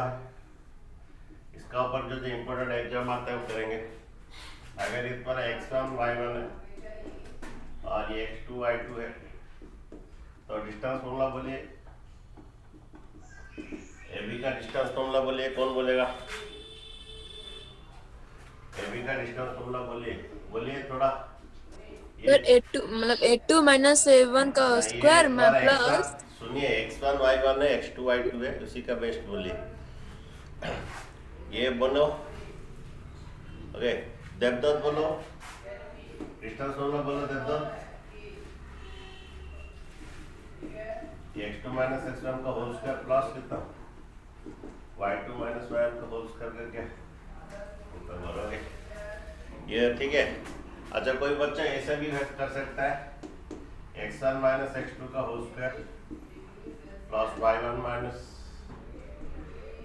Formula है, इसका ऊपर जो इम्पोर्टेंट एग्जाम आता है वो करेंगे। अगर इस पर x1 y1 है और ये x2 y2 है तो डिस्टेंस फॉर्मूला बोलिए, AB का डिस्टेंस फॉर्मूला बोलिए, कौन बोलेगा? AB का डिस्टेंस फॉर्मूला बोलिए, बोलिए थोड़ा। सर A2 मतलब A2 माइनस A1 का ये स्क्वायर में तुम्हारा प्लस सुनिए, x1 y1 है, x2 y2 है, उसी का बेस्ट बोलिए। ये बोलो, ओके, देवदत्त बोलो, डिस्टेंस फॉर्मूला बोलो देवदत्त। x2 माइनस x1 का होल स्क्वायर प्लस कितना, y2 माइनस y1 का होल स्क्वायर करके ऊपर बोलोगे, ये ठीक है। अच्छा, कोई बच्चा ऐसा भी कर सकता है, x1 माइनस x2 का whole square plus y1 minus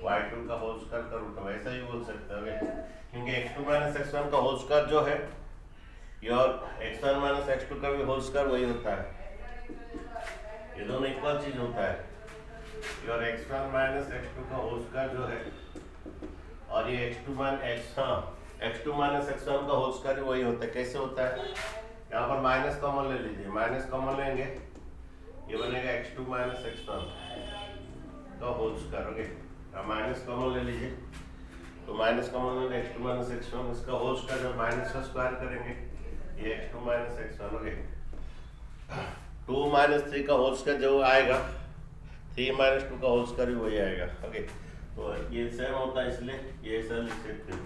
y2 का होल स्क्वायर का रूट, वैसा ही बोल सकते हैं, क्योंकि x2 माइनस x1 का होल स्क्वायर जो है और x1 माइनस x2 का भी होल स्क्वायर वही होता है, ये दोनों इक्वल चीज होता है। और x1 माइनस x2 का होल स्क्वायर जो है और ये x2 माइनस x1 का होल स्क्वायर वही होता है। कैसे होता है? यहाँ पर माइनस कॉमन ले लीजिए, माइनस कॉमन लेंगे, ये बनेगा x2 माइनस x1 का whole square, okay. Minus common ले लीजिए, तो माइनस कॉमन लेंगे x2 माइनस x1, इसका होल स्क्वायर जब माइनस का स्क्वायर करेंगे ये x2 minus x1, okay. 2 minus 3 का होल स्क्वायर जो आएगा 3 माइनस 2 का होल स्क्वायर भी वही आएगा, ओके। तो ये सेम होता है, इसलिए ये ऐसा लिख सकते हैं,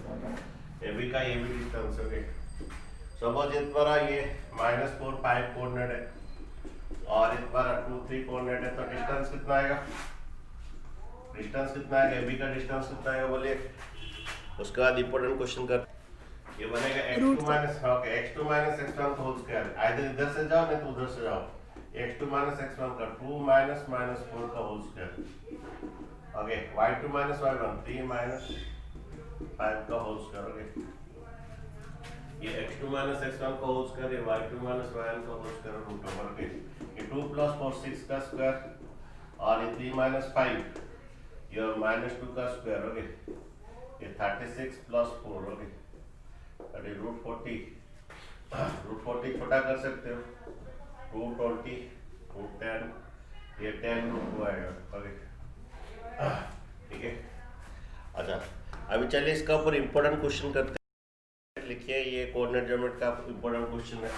AB का AB डिस्टेंस, ओके। सपोज इस पर ये -4 5 कोऑर्डिनेट है और इस पर 2 3 कोऑर्डिनेट है, तो डिस्टेंस कितना आएगा? डिस्टेंस कितना आएगा? AB का डिस्टेंस कितना आएगा बोलिए। उसके बाद इंपॉर्टेंट क्वेश्चन कर, ये बनेगा x2 minus, okay, x2 minus x1 का होल स्क्वायर, आइदर इधर से जाओ नहीं तो उधर से जाओ, x2 माइनस x1 का 2 माइनस -4 का whole square, okay, y2 minus y1 3 minus 5 का होल स्क्वायर, ओके। ये x2 माइनस x1 का होल स्क्वायर, ये y2 माइनस y1 का whole square root over, okay. ये 2 प्लस 4 6 का स्क्वायर और ये 3 माइनस 5 ये -2 का स्क्वायर, ओके। ये 36 plus 4, okay, that is root 40। Root 40 छोटा कर सकते हो, रूट 20 रूट 10, ये 10 रूट 2 आएगा, ओके, ठीक है। अच्छा, अभी चलिए इसका ऊपर इंपॉर्टेंट क्वेश्चन करते हैं। लिखिए, ये कोऑर्डिनेट ज्योमेट्री का इंपॉर्टेंट क्वेश्चन है।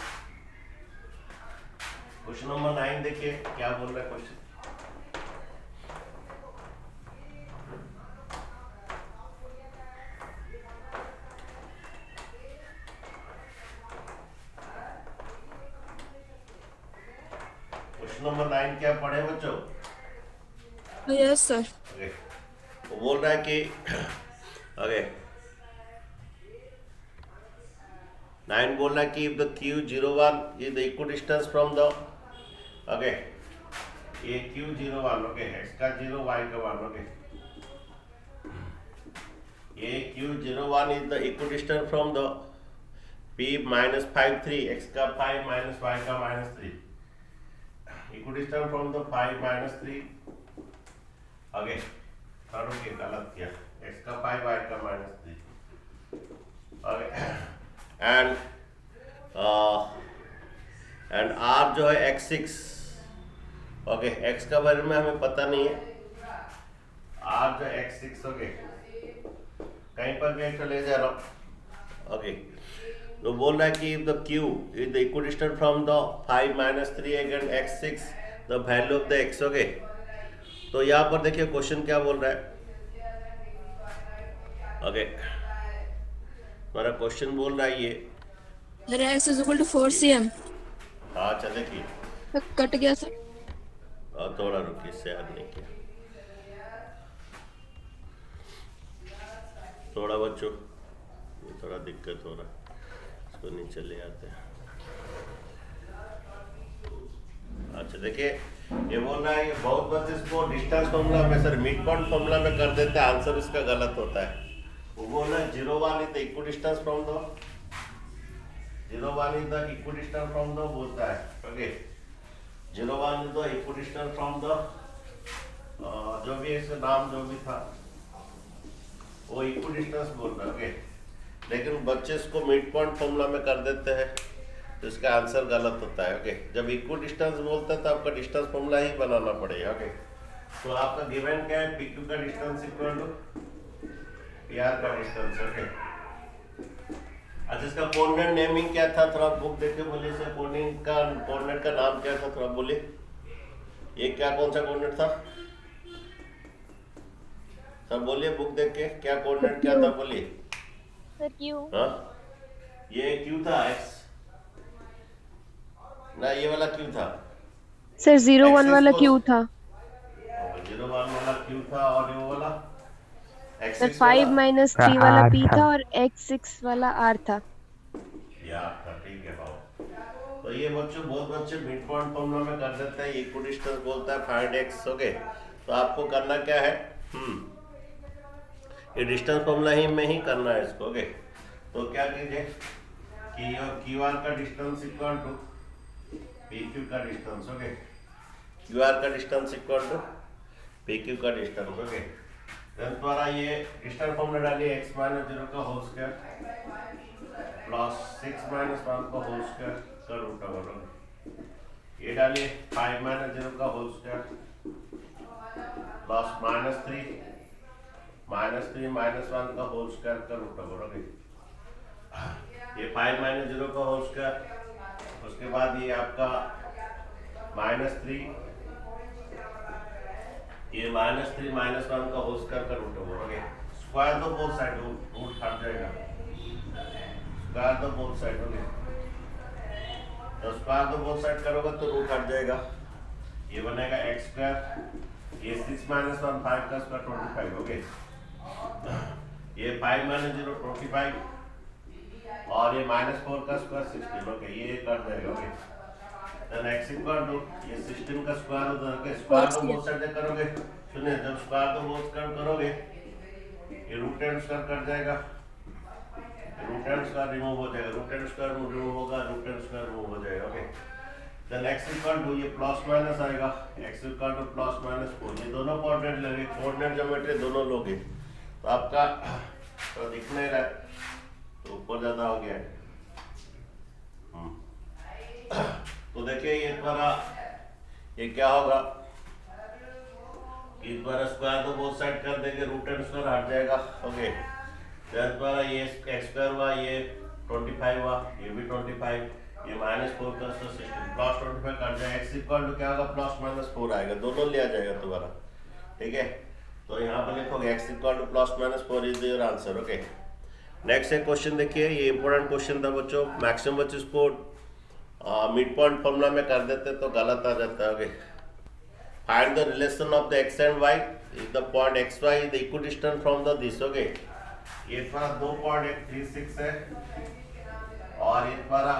क्वेश्चन नंबर 9 देखिए क्या बोल रहा है क्वेश्चन। क्वेश्चन नंबर 9 क्या पढ़े बच्चों? Yes sir. ओके, वो बोल रहा है कि ओके 9 बोल रहा है कि the Q01 is the equidistance from the, okay, ये Q01, ओके, x का 0 y का 1, ओके, ये Q01 is the equidistance from the P minus 5 3, x का 5 minus y का -3, equidistance from the 5 minus 3, okay, okay, गलत किया, x का 5 y का -3, ओके, एंड r जो है x6, ओके, x का बारे में हमें पता नहीं है, r जो x6, ओके, कहीं पर भी एक ले जा रहा हूँ, ओके। तो बोल रहा है कि the q is the equidistance from the 5 minus 3 again x6 the value of the x, okay. तो यहाँ पर देखिए क्वेश्चन क्या बोल रहा है, ओके, हमारा क्वेश्चन बोल रहा है ये, sir x is equal to 4 cm। हाँ अच्छा देखिए, कट गया सर। और थोड़ा रुकिए, इससे याद नहीं किया, थोड़ा बच्चों ये थोड़ा दिक्कत हो रहा है, इसको नीचे ले आते हैं। अच्छा देखिए, ये बोल रहा है कि बहुत बच्चे इसको डिस्टेंस फॉर्मूला में, सर मिड पॉइंट फॉर्मूला में कर देते हैं, आंसर इसका गलत होता है। वो बोल रहा है 0 1 is the equidistance from the, 0 1 is the equidistance from the बोलता है, okay, 0 1 is the equidistance from the, जो भी इसका नाम जो भी था, वो इक्वी डिस्टेंस बोल रहा है। ओके, लेकिन बच्चे इसको मिड पॉइंट फॉर्मूला में कर देते हैं तो इसका आंसर गलत होता है। ओके, जब इक्वी डिस्टेंस बोलते हैं तो आपका डिस्टेंस फॉर्मूला ही बनाना पड़ेगा। ओके, तो आपका गिवन क्या है, पी क्यू का distance equal to P R का डिस्टेंस। ओके, अच्छा इसका कोऑर्डिनेट नेमिंग क्या था, थोड़ा बुक देख के बोलिए सर। कोऑर्डिनेट का नाम क्या था, थोड़ा बोलिए। ये क्या, कौन सा कोऑर्डिनेट था सर, बोलिए बुक देख के, क्या कोऑर्डिनेट क्या था बोलिए। Sir Q. हाँ, ये क्यू था एक्स ना, ये वाला क्यू था सर 01 एक्सेस वाला को- क्यू था। 01 वाला क्यू था, और ये वाला सर एक्सेस 5 वाला -3 वाला आर पी था। था और x6 वाला आर था। या था। ठीक है बाबू, तो ये बच्चों बहुत बच्चे मिड पॉइंट फॉर्मूला में कर देते हैं, इक्वी डिस्टेंस बोलता है फाइंड एक्स। ओके, तो आपको करना क्या है, ये डिस्टेंस फॉर्मूला ही में ही करना है इसको। ओके, तो क्या कीजिए कि क्यू आर का distance equal to P Q का डिस्टेंस। ओके, क्यू आर का distance equal to P Q का डिस्टेंस। ओके, द्वारा ये डिस्टेंस फॉर्मूला डालिए, x माइनस 0 का होल स्क्वायर प्लस 6 माइनस 1 का होल स्क्वायर का रूट ओवर। ये डालिए 5 माइनस 0 का होल स्क्वायर प्लस -3 माइनस 1 का होल स्क्वायर का रूट ओवर। ओके, ये 5 माइनस 0 का होल स्क्वायर, उसके बाद ये आपका -3, ये -3 माइनस 1 का होल स्क्वायर का रूट ओवर। ओके, स्क्वायर तो बोथ साइड रूट हट जाएगा, स्क्वायर तो बोथ साइड। ओके, तो स्क्वायर तो बोथ साइड करोगे तो रूट हट जाएगा, ये बनेगा एक्स स्क्वायर, ये 6 माइनस 1 5 का स्क्वायर 25। ओके, ये 5 माइनस 0 25, और ये -4 का स्क्वायर 16। ओके, ये कर जाएगा। Okay, then x equal to ये 16 का स्क्वायर उधर के स्क्वायर तो बोथ साइड करोगे, सुनिए जब स्क्वायर तो बोथ साइड करोगे ये रूट एंड स्क्वायर कट जाएगा, रूट एंड स्क्वायर रिमूव हो जाएगा, रूट एंड स्क्वायर रिमूव होगा, रूट एंड स्क्वायर रिमूव हो जाएगा। Okay, then x equal to ये प्लस माइनस आएगा, x equal to plus minus 4, ये दोनों कोऑर्डिनेट लगे, कोऑर्डिनेट ज्योमेट्री दोनों लोगे तो आपका तो दिख नहीं रहा तो ऊपर ज्यादा हो गया है। तो देखिए ये द्वारा ये क्या होगा, इस द्वारा स्क्वायर तो बोथ साइड कर देंगे, रूट एंड स्क्वायर हट जाएगा। ओके, इस द्वारा ये एक्स स्क्वायर हुआ, ये 25 हुआ, ये भी 25, ये -4 का 16 प्लस 25 कट जाएगा, एक्स इक्वल टू क्या होगा प्लस -4 आएगा, दोनों लिया जाएगा दोबारा। ठीक है, तो यहाँ पर लिखोगे x equal to +-4 is your answer. Okay, next एक क्वेश्चन देखिए, ये इंपॉर्टेंट क्वेश्चन था बच्चों, मैक्सिमम बच्चे इसको मिड पॉइंट फॉर्मूला में कर देते तो गलत आ जाता है। Okay, find the relation of the x and y if the point x y is equidistant from the this. Okay, ये तुम्हारा 2 पॉइंट, एक 3 6 है और ये तुम्हारा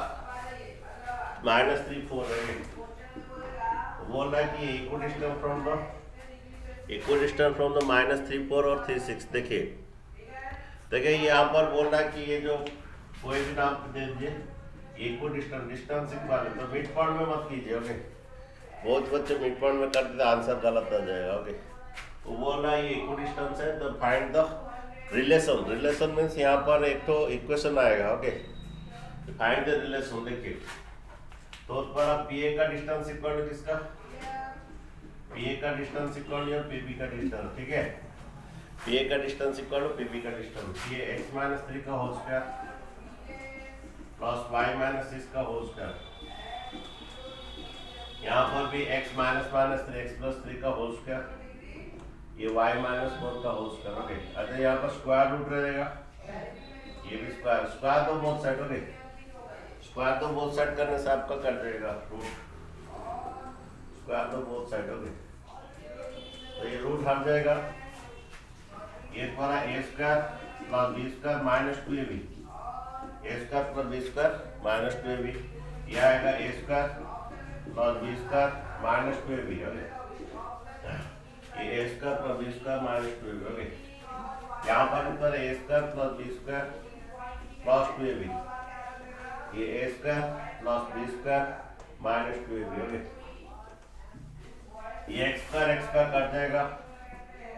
-3 4 है। तो बोल रहा है कि इक्विडिस्टेंट फ्रॉम द -3 4 और 3 6। देखिए यहाँ पर बोल रहा है कि ये जो कोई भी नाम दे दीजिए, इक्विडिस्टेंट डिस्टेंस इक्वल है, तो मिड पॉइंट में मत कीजिए। ओके, बहुत बच्चे मिड पॉइंट में करते तो आंसर गलत आ जाएगा। ओके, तो बोल रहा है ये इक्विडिस्टेंस है तो find the relation. Relation means यहाँ पर एक तो इक्वेशन आएगा। Okay, find the relation. देखिए तो तुम्हारा पी ए का डिस्टेंस इक्वल टू किसका, पी ए का distance equal to P B का डिस्टेंस। ठीक है, पी ए का distance equal to P B का डिस्टेंस, ये x माइनस 3 का whole square plus y minus 6 का होल स्क्वायर, यहाँ पर भी x माइनस 3 x प्लस 3 का होल स्क्वायर, ये y माइनस 4 का होल स्क्वायर। ओके, अच्छा यहाँ पर स्क्वायर रूट रहेगा, ये भी स्क्वायर, स्क्वायर तो बोथ साइड। ओके, स्क्वायर तो बोथ साइड करने से आपका कट जाएगा रूट, स्क्वायर तो बोथ साइड। ओके, तो ये रूट हट जाएगा, ये तुम्हारा a square plus b square minus 2ab, a square plus b square minus 2ab, ये आएगा a square plus b square minus 2ab। Okay, ये a square plus b square minus 2ab। Okay, यहाँ पर ऊपर a square plus b square plus 2ab, ये a square plus b square minus 2ab। Okay, ये x square cut जाएगा,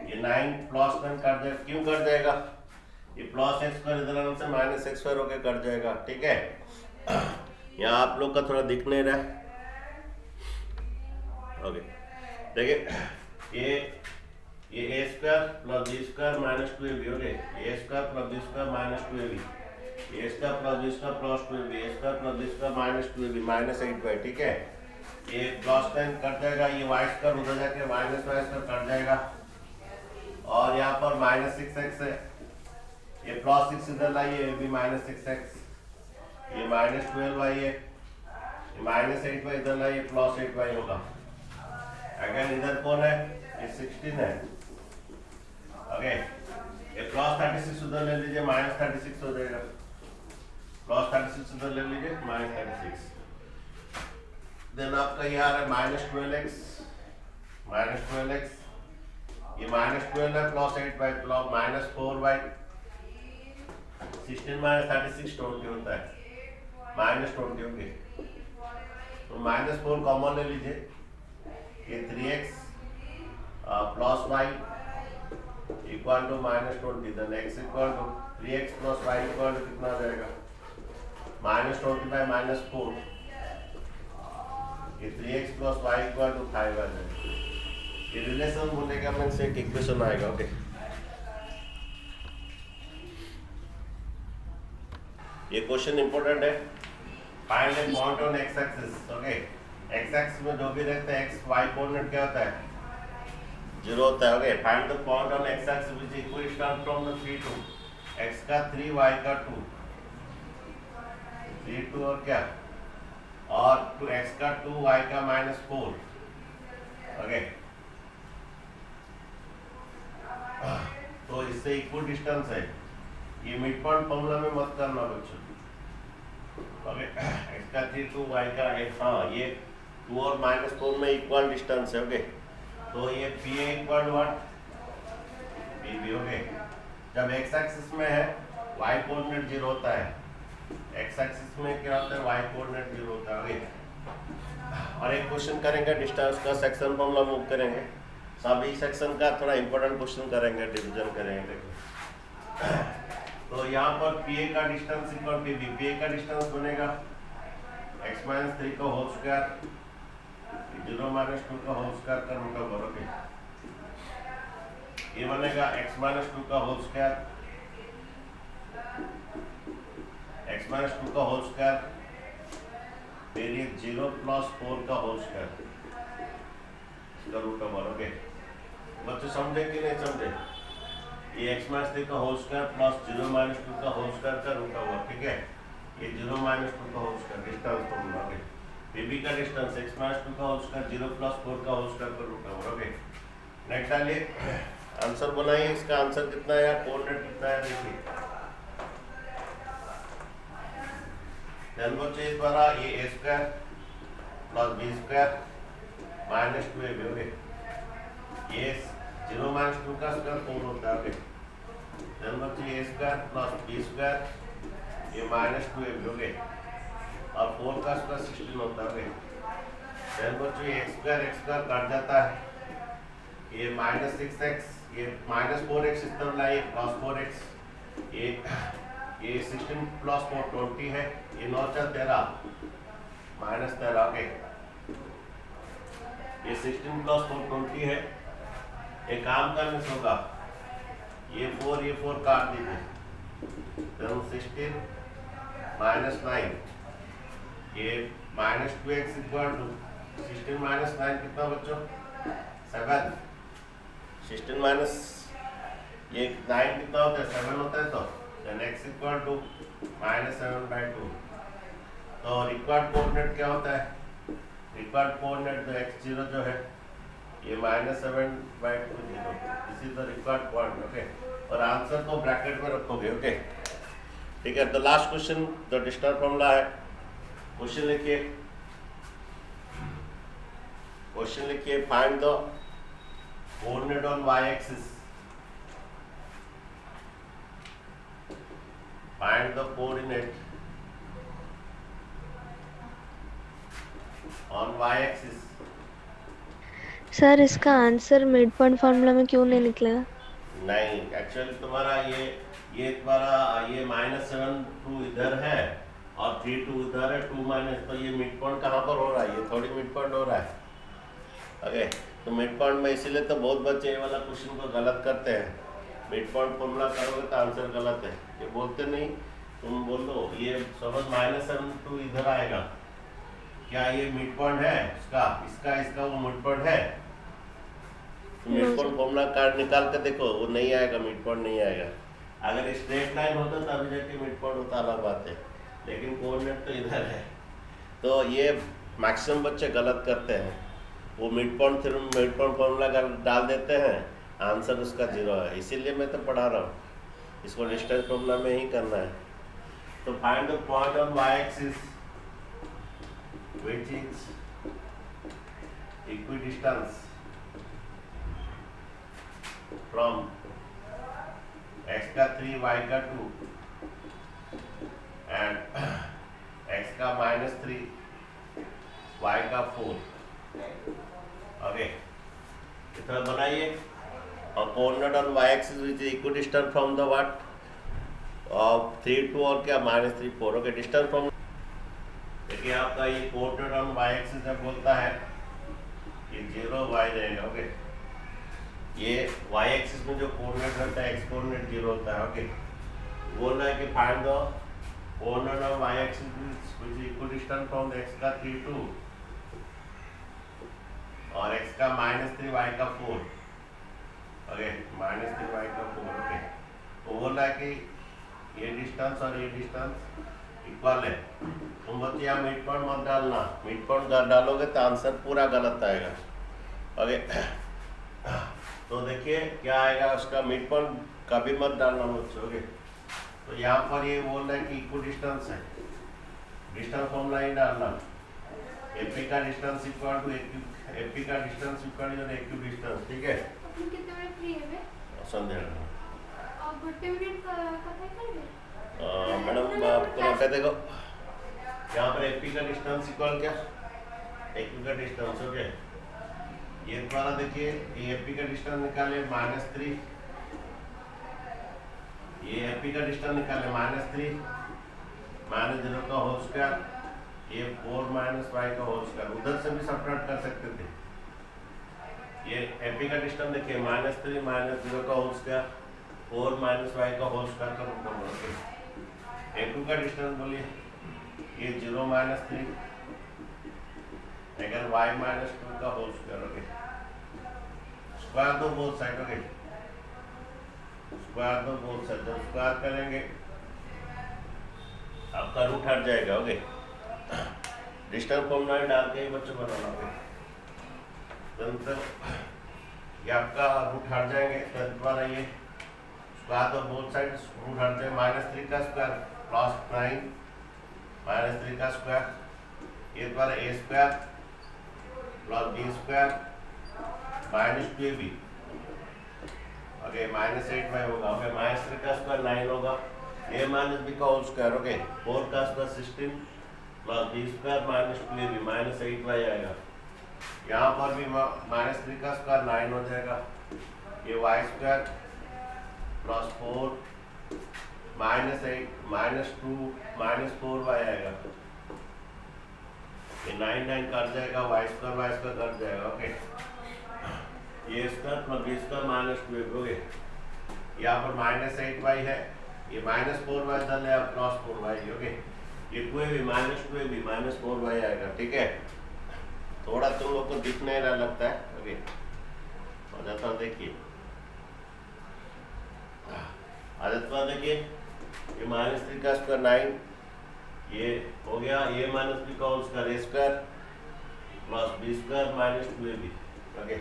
ये 9 plus 9 cut जाएगा, क्यों कट जाएगा ये प्लस एक्स स्क्वायर इधर आने से माइनस एक्स स्क्वायर होके कट जाएगा, ठीक है। यहाँ आप लोग का थोड़ा दिख नहीं रहा है, ओके। देखिए ये a square plus b square minus 2ab, okay. A square plus b square minus 2ab, a square plus b square plus 2ab, a square plus b square minus 2ab minus 8y, ठीक है। ये plus sign cut जाएगा, ये Y square उधर जाके minus Y square cut जाएगा, और यहाँ पर माइनस 6x है, ये प्लस 6 इधर लाइए, ये भी माइनस 6x, ये माइनस 12y है, ये माइनस 8y इधर लाइए, प्लस 8y होगा। अगेन इधर कौन है, ये 16 है, ओके। ये प्लस 36 उधर ले लीजिए, माइनस 36 हो जाएगा, प्लस 36 उधर ले लीजिए, माइनस 36। देन आपका ये आ रहा है माइनस 12x, ये माइनस 12 है, plus 8y plus minus 4y, 16 minus 36 20 होता है, माइनस 20, ओके। तो माइनस 4 कॉमन ले लीजिए, ये 3x plus y equal to minus 20, then x equal to 3x plus y equal to कितना आ जाएगा, माइनस 20 बाई माइनस 4, ये 3x plus y equal to 5 आ जाएगा। ये रिलेशन बोलेगा मैं से एक इक्वेशन आएगा, ओके। ये क्वेश्चन इंपॉर्टेंट है। Find the point on x axis, okay. x axis में जो भी रहता है x y कोऑर्डिनेट क्या होता है, 0 होता है, okay. Find the point on x axis which is equidistant from the 3 to x का 3 y का 2, 3 2 और क्या, और टू x का 2 y का माइनस 4, ओके। तो इससे इक्वल डिस्टेंस है, ये मिड पॉइंट फॉर्मूला में मत करना बच्चों, ओके। x का 3 2 y का 8, हाँ ये 2 और माइनस 4 में इक्वल डिस्टेंस है, ओके। तो ये p equal what, pb, okay. जब x एक्सिस में है y कोऑर्डिनेट 0 होता है, x एक्सिस में क्या होता है, y कोऑर्डिनेट 0 होता है, ओके। और एक क्वेश्चन करेंगे डिस्टेंस का, सेक्शन फॉर्मूला मूव करेंगे, सभी सेक्शन का थोड़ा इंपॉर्टेंट क्वेश्चन करेंगे, डिवीजन करेंगे। तो यहाँ पर PA का डिस्टेंस इक्वल PB, PA का डिस्टेंस बनेगा x माइनस 3 का होल स्क्वायर, 0 माइनस 2 का होल स्क्वायर का रूट ओवर, ओके। ये बनेगा x माइनस 2 का होल स्क्वायर, x माइनस 2 का होल स्क्वायर, फिर ये 0 प्लस 4 का होल स्क्वायर का रूट ओवर, ओके। बच्चे समझे कि नहीं समझे, ये x माइनस 3 का होल स्क्वायर प्लस 0 माइनस 2 का होल स्क्वायर का रूट ओवर, ठीक है। ये 0 माइनस 2 का whole square distance formula, okay. PB का डिस्टेंस x माइनस 2 का होल स्क्वायर 0 प्लस 4 का होल स्क्वायर का रूट ओवर, ओके। नेक्स्ट डालिए, आंसर बनाइए, इसका आंसर कितना है, कोऑर्डिनेट कितना है, देखिए। देन बच्चे इस बार ये a square plus b square minus 2ab, okay. ये 0 माइनस 2 का स्क्वायर 4 होता है, ओके। देन बच्चे a square plus b square, ये माइनस 2ab, ओके। और 4 का स्क्वायर 16 होता है, ओके। देन बच्चे x स्क्वायर कट जाता है, ये माइनस 6x, ये माइनस 4x इस तरफ लाइए, प्लस 4x, ये 16 प्लस 4 20 है, ये 9 4 13 माइनस 13, ओके। ये 16 प्लस 4 20 है, एक काम करने से होगा, ये 4 काट दीजिए, तो 16 माइनस 9, ये minus 2x equal to 16 minus 9 कितना बच्चों, 7, 16 माइनस ये 9 कितना होता है, 7 होता है, तो then x equal to minus 7/2। तो रिक्वायर्ड कोऑर्डिनेट क्या होता है, रिक्वायर्ड कोऑर्डिनेट जो x0 जो है ये minus 7/2 0, this is the required point, okay. और आंसर को ब्रैकेट में रखोगे, ओके, ठीक है। द लास्ट क्वेश्चन जो डिस्टेंस फॉर्मूला है, क्वेश्चन लिखिए, find the coordinate on y axis, find the coordinate on y axis. Sir इसका आंसर मिड पॉइंट फॉर्मूला में क्यों नहीं निकलेगा? नहीं, एक्चुअली तुम्हारा ये तुम्हारा ये -7 2 इधर है और 3 2 इधर है, 2 माइनस, तो ये मिड पॉइंट कहाँ पर हो रहा है? ये थोड़ी मिड पॉइंट हो रहा है। ओके, तो मिड पॉइंट में इसीलिए तो बहुत बच्चे ये वाला क्वेश्चन को गलत करते हैं। मिड पॉइंट फॉर्मूला करोगे तो आंसर गलत है, ये बोलते नहीं। तुम बोलो ये सपोज -7 2 इधर आएगा, क्या ये मिड पॉइंट है इसका वो मिड पॉइंट है? मिड पॉइंट फॉर्मूला कार्ड निकाल के देखो, वो नहीं आएगा, मिड पॉइंट नहीं आएगा। अगर स्ट्रेट लाइन होता तभी जाके मिड पॉइंट होता, अलग बात है, लेकिन कोऑर्डिनेट तो इधर है। तो ये मैक्सिमम बच्चे गलत करते हैं, वो मिड पॉइंट फॉर्मूला डाल देते हैं, आंसर उसका 0 है। इसीलिए मैं तो पढ़ा रहा हूँ, इसको डिस्टेंस फॉर्मूला में ही करना है। तो find the point on y axis which is equidistance from x का 3 y का 2 एंड x का -3 y का 4। ओके, इतना बनाइए। और coordinate on y axis which is equidistant from the what of 3 2 और क्या -3 4। ओके, डिस्टेंस फ्रॉम, देखिए आपका ये कोऑर्डिनेट ऑन y एक्सिस जब बोलता है ये 0 y रहेगा। ओके, ये y एक्सिस में जो कोऑर्डिनेट रहता है x कोऑर्डिनेट 0 होता है। ओके, बोल रहा है कि find the coordinate of y axis which is equidistant from x का 3 2 और x का -3 y का 4। ओके, -3 y का 4। ओके, तो बोल रहा है कि ये डिस्टेंस और ये डिस्टेंस इक्वल है। तुम बच्चे यहाँ मिड पॉइंट मत डालना, मिड पॉइंट डालोगे तो आंसर पूरा गलत आएगा। ओके, तो देखिए क्या आएगा, उसका मिड पॉइंट कभी मत डालना मुझसे। ओके, तो यहाँ पर ये बोल रहा है कि इक्वल डिस्टेंस है, डिस्टेंस फॉर्मूला ही डालना। एपी का डिस्टेंस इक्वल टू एपी का distance equal to AQ distance. ठीक है, अपन कितने मिनट फ्री है बे? संध्या और 40 मिनट का कथा कर दे। मैडम आपको लगा देखो, यहाँ पर एपी का डिस्टेंस इक्वल क्या, एक्यू का डिस्टेंस। ओके, ये द्वारा देखिए ये एपी का डिस्टेंस निकाले -3, ये एपी का डिस्टेंस निकाले -3 -0 का होल स्क्वायर, ये 4 - y का होल स्क्वायर। उधर से भी सब्ट्रैक्ट कर सकते थे। ये एपी का डिस्टेंस देखिए -3 -0 का होल स्क्वायर, 4 - y का होल स्क्वायर का रूप में बोलते। एक्यू का डिस्टेंस बोलिए, ये 0 -3 अगर y -2 का होल स्क्वायर। ओके, स्क्वायर दो बोथ साइड। ओके, स्क्वायर दो बोथ साइड, जब स्क्वायर करेंगे आपका रूट हट जाएगा। ओके, डिस्टेंस फॉर्मूला डाल के ही बच्चों बनाना। ओके, तो ये आपका रूट हट जाएंगे, तो द्वारा ये स्क्वायर दो बोथ साइड, रूट हट जाए। -3 का स्क्वायर +9 -3 का स्क्वायर, ये द्वारा a square +b square -2ab। Okay, -8y होगा। ओके, -3 का स्क्वायर 9 होगा, a -b का होल स्क्वायर। ओके, 4 का square 16 +b square -2ab -8y आएगा। यहाँ पर भी -3 का स्क्वायर 9 हो जाएगा, ये y स्क्वायर +4 -8 -2 -4y आएगा। ये 9 कट जाएगा, y स्क्वायर कट जाएगा। ओके, ये स्क्वायर +b स्क्वायर -2। ओके, यहाँ पर -8y है, ये -4y इधर ले +4y। ओके, ये 2ab -4y आएगा। ठीक है, थोड़ा तुम लोग को दिख नहीं रहा लगता है। ओके, हो जाता है। देखिए आदत पर देखिए, ये -3 का स्क्वायर 9, ये हो गया a -b का whole square, a square +b square -2ab। Okay,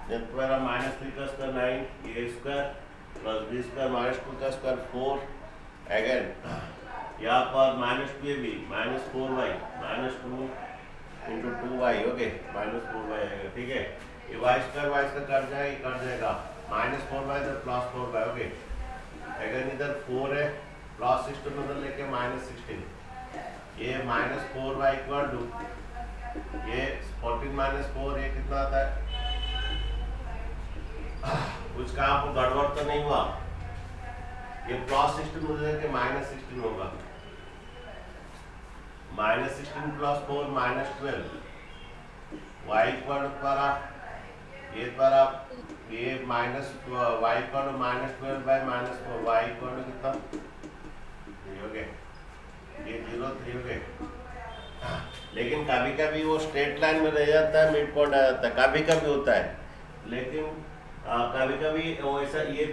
जब तुम्हारा -3 का square 9, a square +b square -2 का स्क्वायर 4। अगेन यहाँ पर -2ab -4y -2 × 2y। Okay, -4y आएगा। ठीक है, ये y स्क्वायर कट जाएगा, -4y इधर +4y। ओके, अगर इधर 4 है +16 उधर लेके -16, ये -4y इक्वल टू ये 14 - 4, ये कितना आता है कुछ कहाँ पर गड़बड़ तो नहीं हुआ? ये +16 मुझे कि -16 होगा। -16 + 4 -12 y इक्वल द्वारा ये द्वारा ये minus y equal -12 by -4 y equal कितना 3 हो गए, ये 0 3 हो गए। लेकिन कभी कभी वो स्ट्रेट लाइन में रह जाता है, मिड पॉइंट आ जाता है, कभी कभी होता है। लेकिन कभी कभी वो ऐसा ये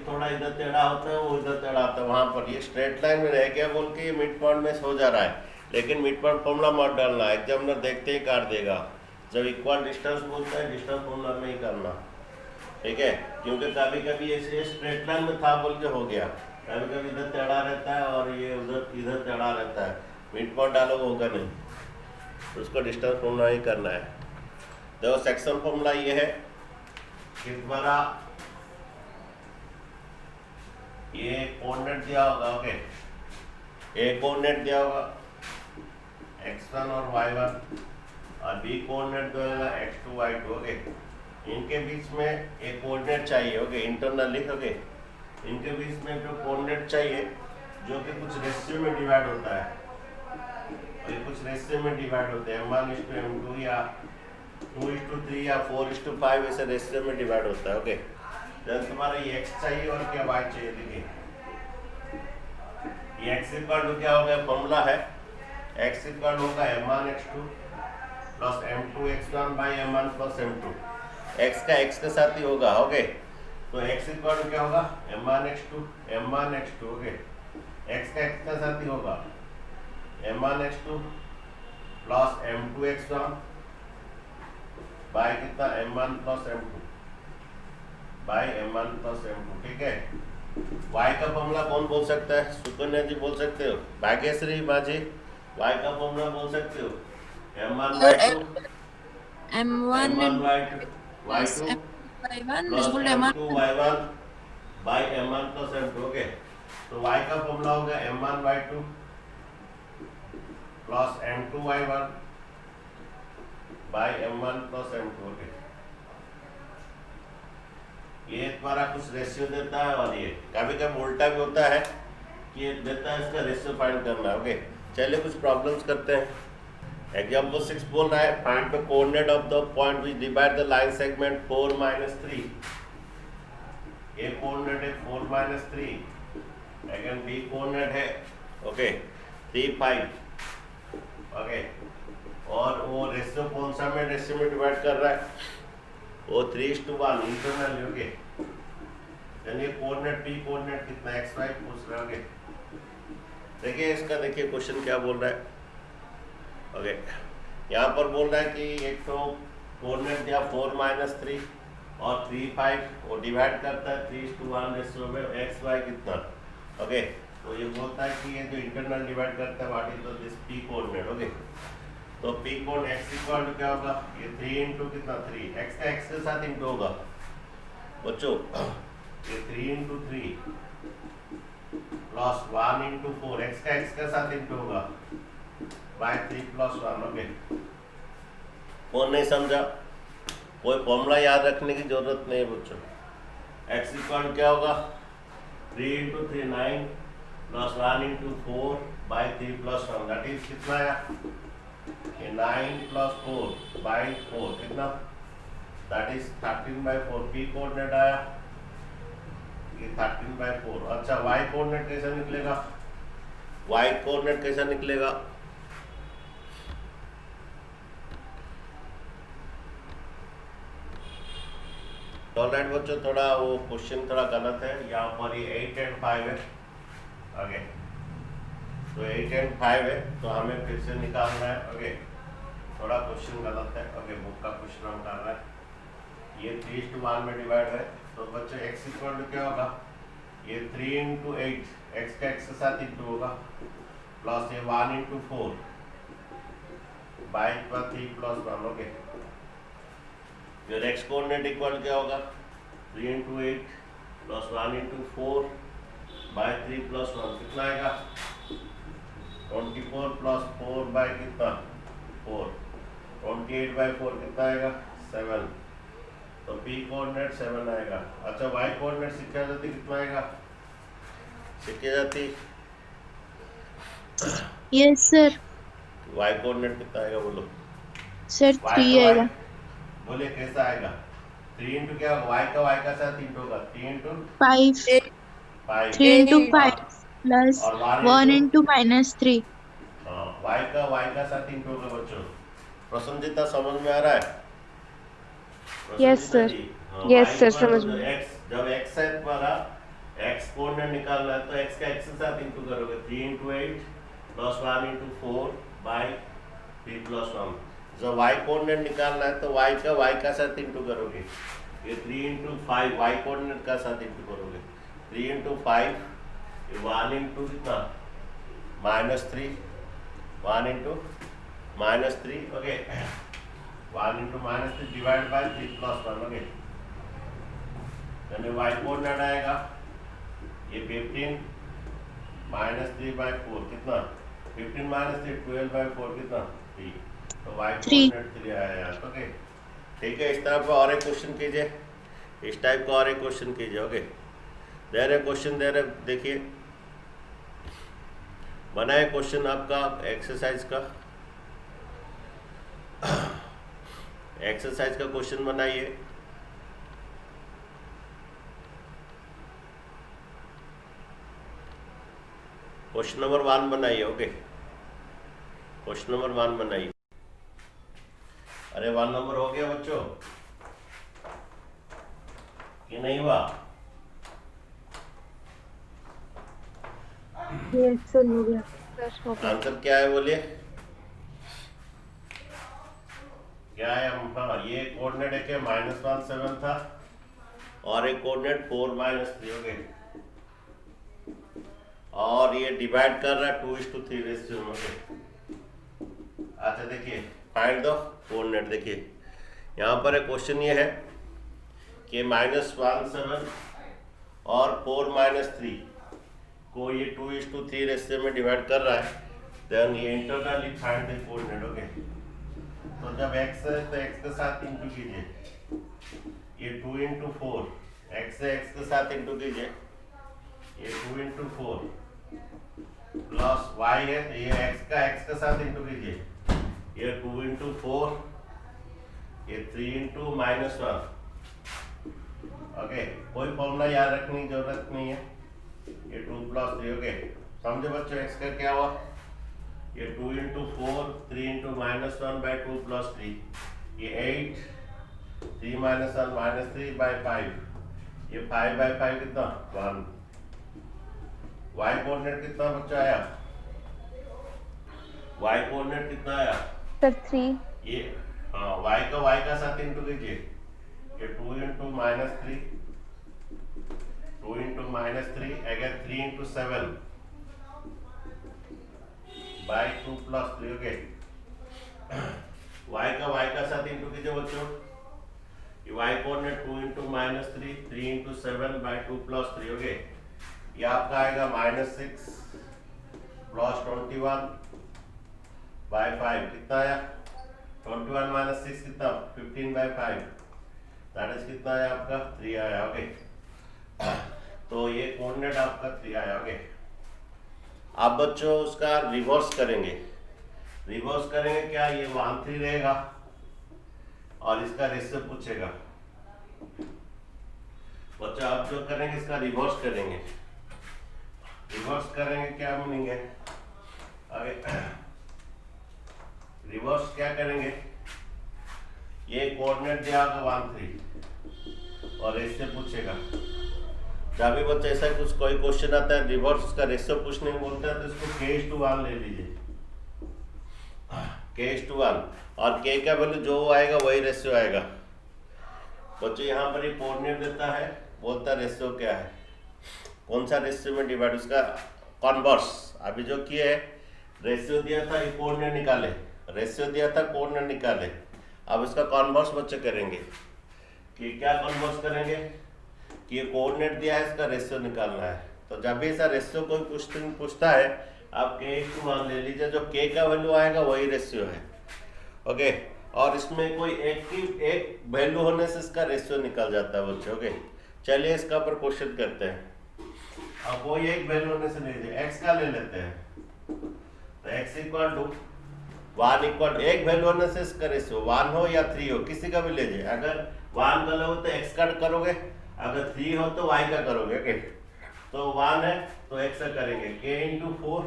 थोड़ा इधर टेढ़ा होता है, वो इधर टेढ़ा होता है, वहाँ पर ये स्ट्रेट लाइन में रह गया बोल के ये मिड पॉइंट में हो जा रहा है। लेकिन मिड पॉइंट फॉर्मूला मत डालना, एग्जामिनर देखते ही काट देगा। जब इक्वल डिस्टेंस बोलता है डिस्टेंस फॉर्मूला में ही करना, ठीक है? क्योंकि कभी कभी ऐसे स्ट्रेट लाइन में था बोल के हो गया, कभी कभी इधर टेढ़ा रहता है और ये उधर इधर टेढ़ा रहता है, मिड पॉइंट डालोगे होगा नहीं, तो उसको डिस्टेंस फॉर्मूला ही करना है। देखो सेक्शन फॉर्मूला ये है कि द्वारा ये कोऑर्डिनेट दिया होगा, ओके, ए कोऑर्डिनेट दिया होगा x1 और y1 और बी कोऑर्डिनेट देगा x2 y2, ओके। इनके बीच में एक कोऑर्डिनेट चाहिए, ओके, इंटरनल लिखोगे। इनके बीच में जो कोऑर्डिनेट चाहिए जो कि कुछ रेशियो में डिवाइड होता है, और ये कुछ रेशियो में डिवाइड होते हैं, m1:m2 या 2:3 या 4:5 ऐसे रेशियो में डिवाइड होता है, ओके। जब तुम्हारा ये x चाहिए और क्या y चाहिए, देखिए ये x इक्वल टू क्या होगा, फॉर्मूला है x इक्वल होगा m1x2 plus m2x1 by m1 plus m2, x का x के साथ ही होगा, ओके। तो x इक्वल क्या होगा m1x2, ओके, x का x के साथ ही होगा m1x2 प्लस m2x1 बाई कितना m1 plus m2 by m1 plus m2, ठीक है। y का फॉर्मूला कौन बोल सकता है? सुकन्या जी बोल सकते हो, भाग्यश्री माझी y का फॉर्मूला बोल सकते हो, m1 by 2 m1 m1 by 2 plus y2 m1 plus is equal to m2 m1 y1 by m1 plus m2, okay. तो y का फॉर्मूला होगा m1 by 2 plus m2 y1 by m1 plus m2, okay. ये तुम्हारा कुछ ratio देता है और ये कभी कभी उल्टा भी होता है कि ये देता है, इसका रेशियो फाइंड करना है, ओके। चलिए कुछ प्रॉब्लम्स करते हैं। एग्जाम्पल 6 बोल रहा है find the coordinate of the point which divide the line segment 4 - 3। A coordinate है 4 - 3, अगेन बी कोऑर्डिनेट है, ओके, 3 5, ओके। और वो रेशियो कौन सा में रेशियो में डिवाइड कर रहा है, वो 3:1 इंटरनल, ओके। यानी कोऑर्डिनेट पी कोऑर्डिनेट कितना x y पूछ रहे होगे। देखिए इसका देखिए क्वेश्चन क्या बोल रहा है, ओके। यहाँ पर बोल रहा है कि एक तो कोऑर्डिनेट दिया 4 - 3 और 3 5, वो डिवाइड करता है 3:1 रेशियो में x y कितना, ओके। तो ये बोलता है कि ये जो इंटरनल डिवाइड करता है what is the this p coordinate, okay. तो p code x equal to क्या होगा, ये 3 इंटू कितना 3, x का x के साथ इंटू होगा बच्चों, ये 3 इंटू 3 प्लस 1 इंटू 4, x का x के साथ इंटू होगा बाय 3 प्लस 1, ओके। कौन नहीं समझा? कोई फॉर्मूला याद रखने की जरूरत नहीं है बच्चों। x इक्वल क्या होगा 3 into 3 9 plus 1 into 4 by 3 plus 1, that is कितना है ये 9 प्लस 4 बाई 4 कितना, दैट इज 13/4। पी कोऑर्डिनेट आया ये 13/4। अच्छा वाई कोऑर्डिनेट कैसा निकलेगा, वाई कोऑर्डिनेट कैसा निकलेगा, ऑलराइट बच्चों, थोड़ा वो क्वेश्चन थोड़ा गलत है, यहाँ पर ये 8 and 5 है, ओके। तो 8 and 5 है तो हमें फिर से निकालना है, ओके। थोड़ा क्वेश्चन गलत है, ओके, बुक का क्वेश्चन हम कर रहे हैं। ये 3:1 में डिवाइड है, तो बच्चों x इक्वल टू क्या होगा, ये 3 इंटू 8, x का x के साथ इंटू होगा, प्लस ये 1 इंटू 4 बाई 3 प्लस 1, ओके। फिर x कोऑर्डिनेट इक्वल क्या होगा 3 into 8 plus 1 into 4 by 3 plus 1, कितना आएगा 24 प्लस 4 बाई कितना 4, 28/4 कितना आएगा 7। तो p कोऑर्डिनेट 7 आएगा। अच्छा y कोऑर्डिनेट सीखा जाती कितना आएगा? सीखी जाती यस सर। y कोऑर्डिनेट कितना आएगा बोलो? सर y 3 का y आएगा। बोले कैसा आएगा? 3 इंटू क्या होगा? y का साथ इंटू होगा 3 इंटू 5 5 3 into 5 और plus 1 1 इंटू into -3। y का साथ इंटू होगा बच्चों। प्रसन्नजीता समझ में आ रहा है? Yes Prasannajita sir. जी, यस y सर पर समझ जो में। x जब x है तुम्हारा x कोऑर्डिनेट निकालना है तो x का x के साथ इंटू करोगे 3 into 8 plus 1 into 4 by 3 plus 1। जब y कोऑर्डिनेट निकालना है तो y का साथ इंटू करोगे, ये 3 इंटू 5 y कोऑर्डिनेट का साथ इंटू करोगे 3 इंटू 5 ये 1 इंटू कितना -3 1 into -3 okay 1 into -3 divide bye 3 plus 1 okay. यानी y कोऑर्डिनेट आएगा ये 15 -3 बाय 4 कितना 15 -3 12 बाय 4 कितना 3 तो y 3। कोऑर्डिनेट 3 आया ओके। ठीक है, इस तरह का और एक क्वेश्चन कीजिए, इस टाइप का और एक क्वेश्चन कीजिए ओके। दे रहे क्वेश्चन दे रहे, देखिए बनाए क्वेश्चन आपका एक्सरसाइज का एक्सरसाइज का क्वेश्चन बनाइए। क्वेश्चन नंबर 1 बनाइए ओके। क्वेश्चन नंबर 1 बनाइए। अरे 1 नंबर हो गया बच्चों कि नहीं हुआ? यस सर हो गया। सर हो गया। आंसर क्या है बोलिए? क्या है? हाँ, ये कोऑर्डिनेट है क्या -1 7 था और एक कोऑर्डिनेट 4 -3 हो गए और ये डिवाइड कर रहा है 2:3 रेशियो में। अच्छा देखिए फाइंड द कोऑर्डिनेट। देखिए यहाँ पर एक क्वेश्चन ये है कि -1 7 और 4 -3 को ये 2:3 रेशियो में डिवाइड कर रहा है। देन ये internally find the coordinate okay. तो जब x है तो x के साथ इंटू कीजिए, ये 2 इंटू 4 x है x के साथ इंटू कीजिए, ये 2 इंटू 4 प्लस y है तो ये x के साथ इंटू कीजिए, ये 2 इंटू 4 ये 3 इंटू -1 ओके। कोई फॉर्मूला याद रखने की जरूरत नहीं है, ये 2 प्लस 3 ओके। समझे बच्चों x का क्या हुआ? ये 2 इंटू 4 3 इंटू -1 बाय 2 प्लस 3 ये 8 3 -1 -3 बाय 5 ये 5 बाय 5 कितना 1। y कोऑर्डिनेट कितना बच्चा आया? y कोऑर्डिनेट कितना आया सर 3। ये हाँ y का साथ इंटू कीजिए, ये 2 इंटू -3 2 इंटू -3 अगर 3 into 7 by 2 plus 3 okay. y का साथ इंटू कीजिए बच्चों, ये y coordinate 2 into -3 3 into 7 by 2 plus 3 okay. ये आपका आएगा -6 प्लस 21 बाई 5 कितना आया? 21 - 6 कितना 15 बाई 5 दैट इज कितना आया आपका 3 आया ओके। तो ये कोऑर्डिनेट आपका 3 आया ओके। आप बच्चों उसका रिवर्स करेंगे, रिवर्स करेंगे क्या? ये 1 3 रहेगा और इसका रेशियो पूछेगा बच्चों। आप जो करेंगे इसका रिवर्स करेंगे, रिवर्स करेंगे क्या मीनिंग है? आगे रिवर्स क्या करेंगे? ये कोऑर्डिनेट दिया होगा 1 3 और रेशियो पूछेगा। जब भी बच्चा ऐसा कुछ कोई क्वेश्चन आता है रिवर्स उसका रेशियो पूछने में बोलता है तो इसको k:1 ले लीजिए, k:1 और k का वैल्यू जो आएगा वही रेशियो आएगा बच्चों। यहाँ पर ये कोऑर्डिनेट देता है, बोलता है रेशियो क्या है, कौन सा रेशियो में डिवाइड, उसका कॉन्वर्स। अभी जो किए है रेशियो दिया था ये कोऑर्डिनेट निकाले, रेशियो दिया था कोऑर्डिनेट निकाले। अब इसका कॉन्वर्स बच्चे करेंगे कि क्या कॉन्वर्स करेंगे कि ये कोऑर्डिनेट दिया है इसका रेशियो निकालना है। तो जब भी ऐसा रेशियो कोई पूछता है आप k:1 ले लीजिए, जो k का वैल्यू आएगा वही रेशियो है ओके। और इसमें कोई एक वैल्यू होने से इसका रेशियो निकल जाता है बच्चों। ओके, चलिए इसका ऊपर क्वेश्चन करते हैं। अब कोई एक वैल्यू होने से लीजिए, एक्स का ले लेते हैं, तो एक्स इक्वल टू 1 इक्वल एक वैल्यू होने से इसका रेशियो 1 हो या 3 हो, किसी का भी लीजिए। अगर 1 का लोगे तो एक्स का करोगे, अगर 3 हो तो वाई का करोगे। ओके, तो 1 है तो एक्स का करेंगे, k इंटू 4,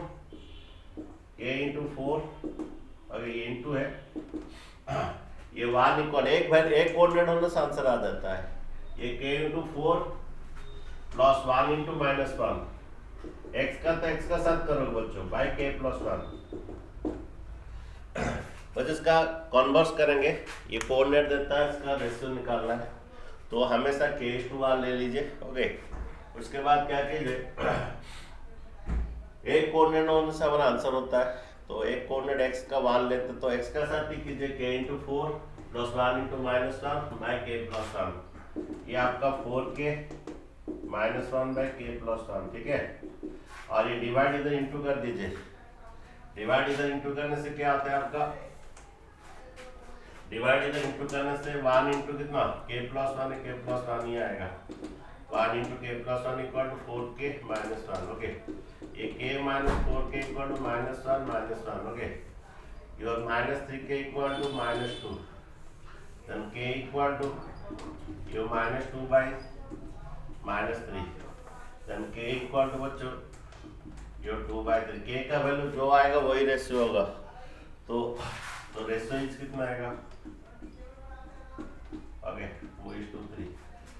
अगर ये इंटू है, ये 1 इक्वल एक कोऑर्डिनेट होने से आंसर आ जाता है। ये k into 4 plus 1 into minus 1, x का तो एक्स का साथ करोगे बच्चों, बाई k प्लस 1। बस इसका कॉन्वर्स करेंगे, ये कोऑर्डिनेट देता है, इसका रेशियो निकालना है, तो हमेशा k/1 ले लीजिए। ओके, उसके बाद क्या कीजिए, एक कोऑर्डिनेट होने से हमारा आंसर होता है, तो एक कोऑर्डिनेट x का 1 लेते तो x का साथ ही कीजिए, k into 4 plus 1 into minus 1 by k plus 1, ये आपका 4k minus 1 by k plus 1, ठीक है। और ये डिवाइड इधर इंटू कर दीजिए, डिवाइड इधर इंटू करने से क्या आता है आपका, डिवाइड इधर इंटू करने से 1 इंटू कितना, k प्लस 1 k प्लस 1 ही आएगा, 1 into k plus 1 equal to 4k minus 1। Okay, ये k minus 4k equal to minus 1। Okay, your minus 3k equal to minus 2, then k equal to your minus 2 by minus 3, then k equal to बच्चों your 2 by 3। k का value जो आएगा वही ratio होगा, तो ratio is कितना आएगा, okay 2:3।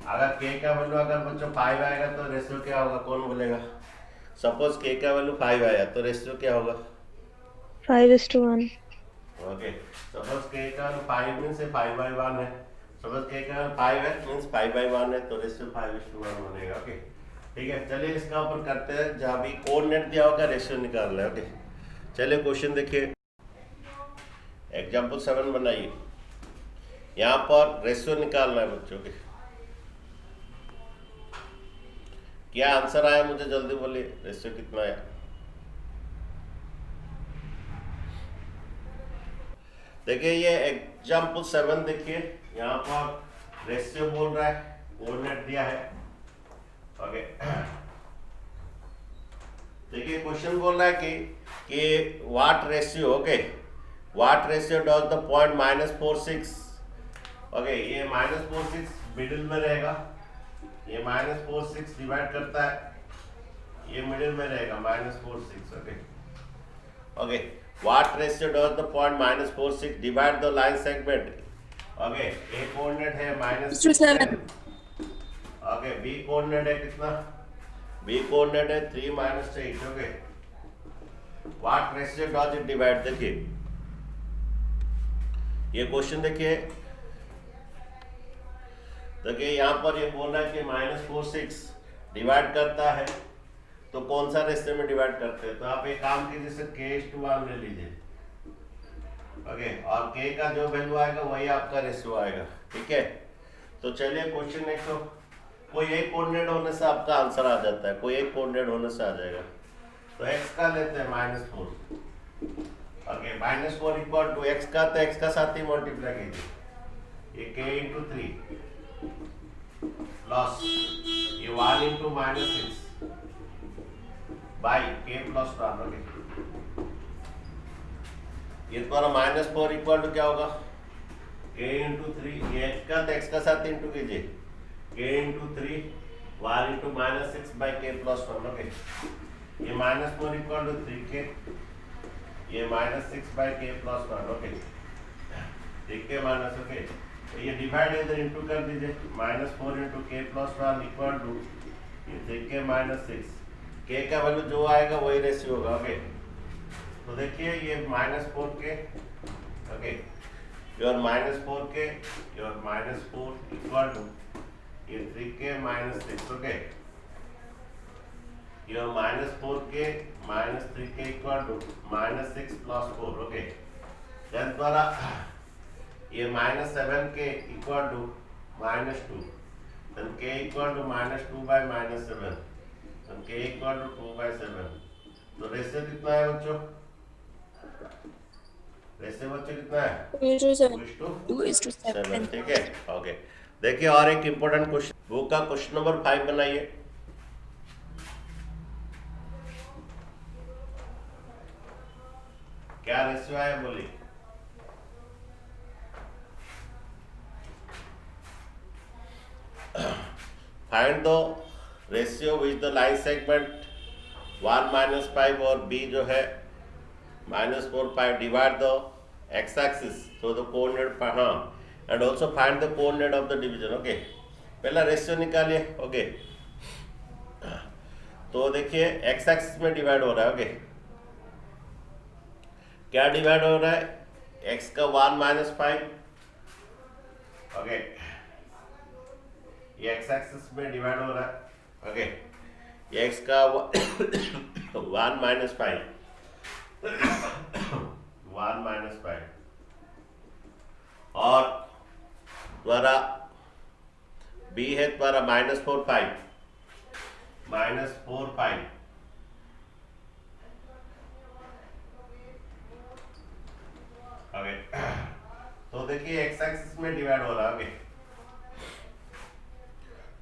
अगर k का वैल्यू अगर बच्चों 5 आएगा तो रेशियो क्या होगा, कौन बोलेगा। सपोज k का वैल्यू 5 आया तो रेशियो क्या होगा, 5:1. ओके। सपोज k का 5 मींस 5/1 है, सपोज k का 5 है मींस 5/1 है, तो रेशियो 5:1 बनेगा। ओके, ठीक है। चलिए इसका ऊपर करते हैं, जहाँ भी कोऑर्डिनेट दिया होगा रेशियो निकालना है। ओके, चलिए क्वेश्चन देखिए, एग्जाम्पल 7 बनाइए, यहाँ पर रेशियो निकालना है बच्चों के। क्या आंसर आया मुझे जल्दी बोलिए, रेशियो कितना आया। देखिए ये एग्जाम्पल 7 देखिए, यहाँ पर रेशियो बोल रहा है, कोऑर्डिनेट दिया है। ओके, देखिए क्वेश्चन बोल रहा है कि what ratio, okay, what ratio does the point -46। Okay, ये -46 मिडिल में रहेगा, ये -46 डिवाइड करता है, ये मिडिल में रहेगा -46। Okay, okay, what ratio does the point -46 divide the line segment. Okay, A coordinate है -7, ओके, बी कोऑर्डिनेट है कितना, बी कोऑर्डिनेट है 3 - 8। Okay, what ratio does it divide, देखिए ये क्वेश्चन देखिए यहाँ पर ये बोल रहा है कि -46 डिवाइड करता है, तो कौन सा रेशियो में डिवाइड करते हैं, तो आप एक काम कीजिए, जैसे k/1 ले लीजिए। ओके, और k का जो वैल्यू आएगा वही आपका रेशियो आएगा, ठीक है। तो चलिए क्वेश्चन एक, तो कोई एक कोऑर्डिनेट होने से आपका आंसर आ जाता है, कोई एक कोऑर्डिनेट होने से आ जाएगा। तो x का लेते हैं -4। ओके, -4 इक्वल टू x का, तो x का साथ ही मल्टीप्लाई कीजिए, ये k इंटू 3 प्लस ये 1 into -6 by k plus 1। Okay, ये तुम्हारा -4 इक्वल टू क्या होगा, k इंटू 3, ये x का, तो x का साथ इंटू कीजिए, k into 3 1 into -6 by k plus 1। Okay, ये -4 इक्वल टू 3k, ये -6 by k plus 1। Okay, 3k minus, okay, तो ये डिवाइड इधर इंटू कर दीजिए, -4 into k plus 1 equal to ये 3k माइनस 6, k का वैल्यू जो आएगा वही रेशियो होगा। ओके, तो देखिए ये -4k, okay, your -4k, your -4 equal to ये 3k minus 6। Okay, your -4k minus 3k equal to -6 plus 4। Okay, then द्वारा ये -7k equal to -2, then k equal to -2 by -7, then k equal to 2/7। तो ratio कितना है बच्चों, ratio बच्चे कितना है? 2:7. ठीक है, ओके। देखिए और एक इम्पोर्टेंट क्वेश्चन, बुक का क्वेश्चन नंबर 5 बनाइए। क्या रेशियो है बोलिए? Find the ratio which the line segment 1 - 5 और बी जो है -4 5 डिवाइड द एक्स एक्सिस तो द कोऑर्डिनेट, हाँ, and also find the coordinate of the division. Okay, पहला रेशियो निकालिए। ओके, तो देखिए एक्स एक्सिस में डिवाइड हो रहा है। ओके, क्या डिवाइड हो रहा है? एक्स का 1 - 5। ओके, ये एक्स एक्सिस में डिवाइड हो रहा है। ओके, ये एक्स का 1 - 5 1 - 5 और द्वारा बी है द्वारा -4 5 -4 5। ओके, तो देखिए एक्स एक्सिस में डिवाइड हो रहा है। ओके,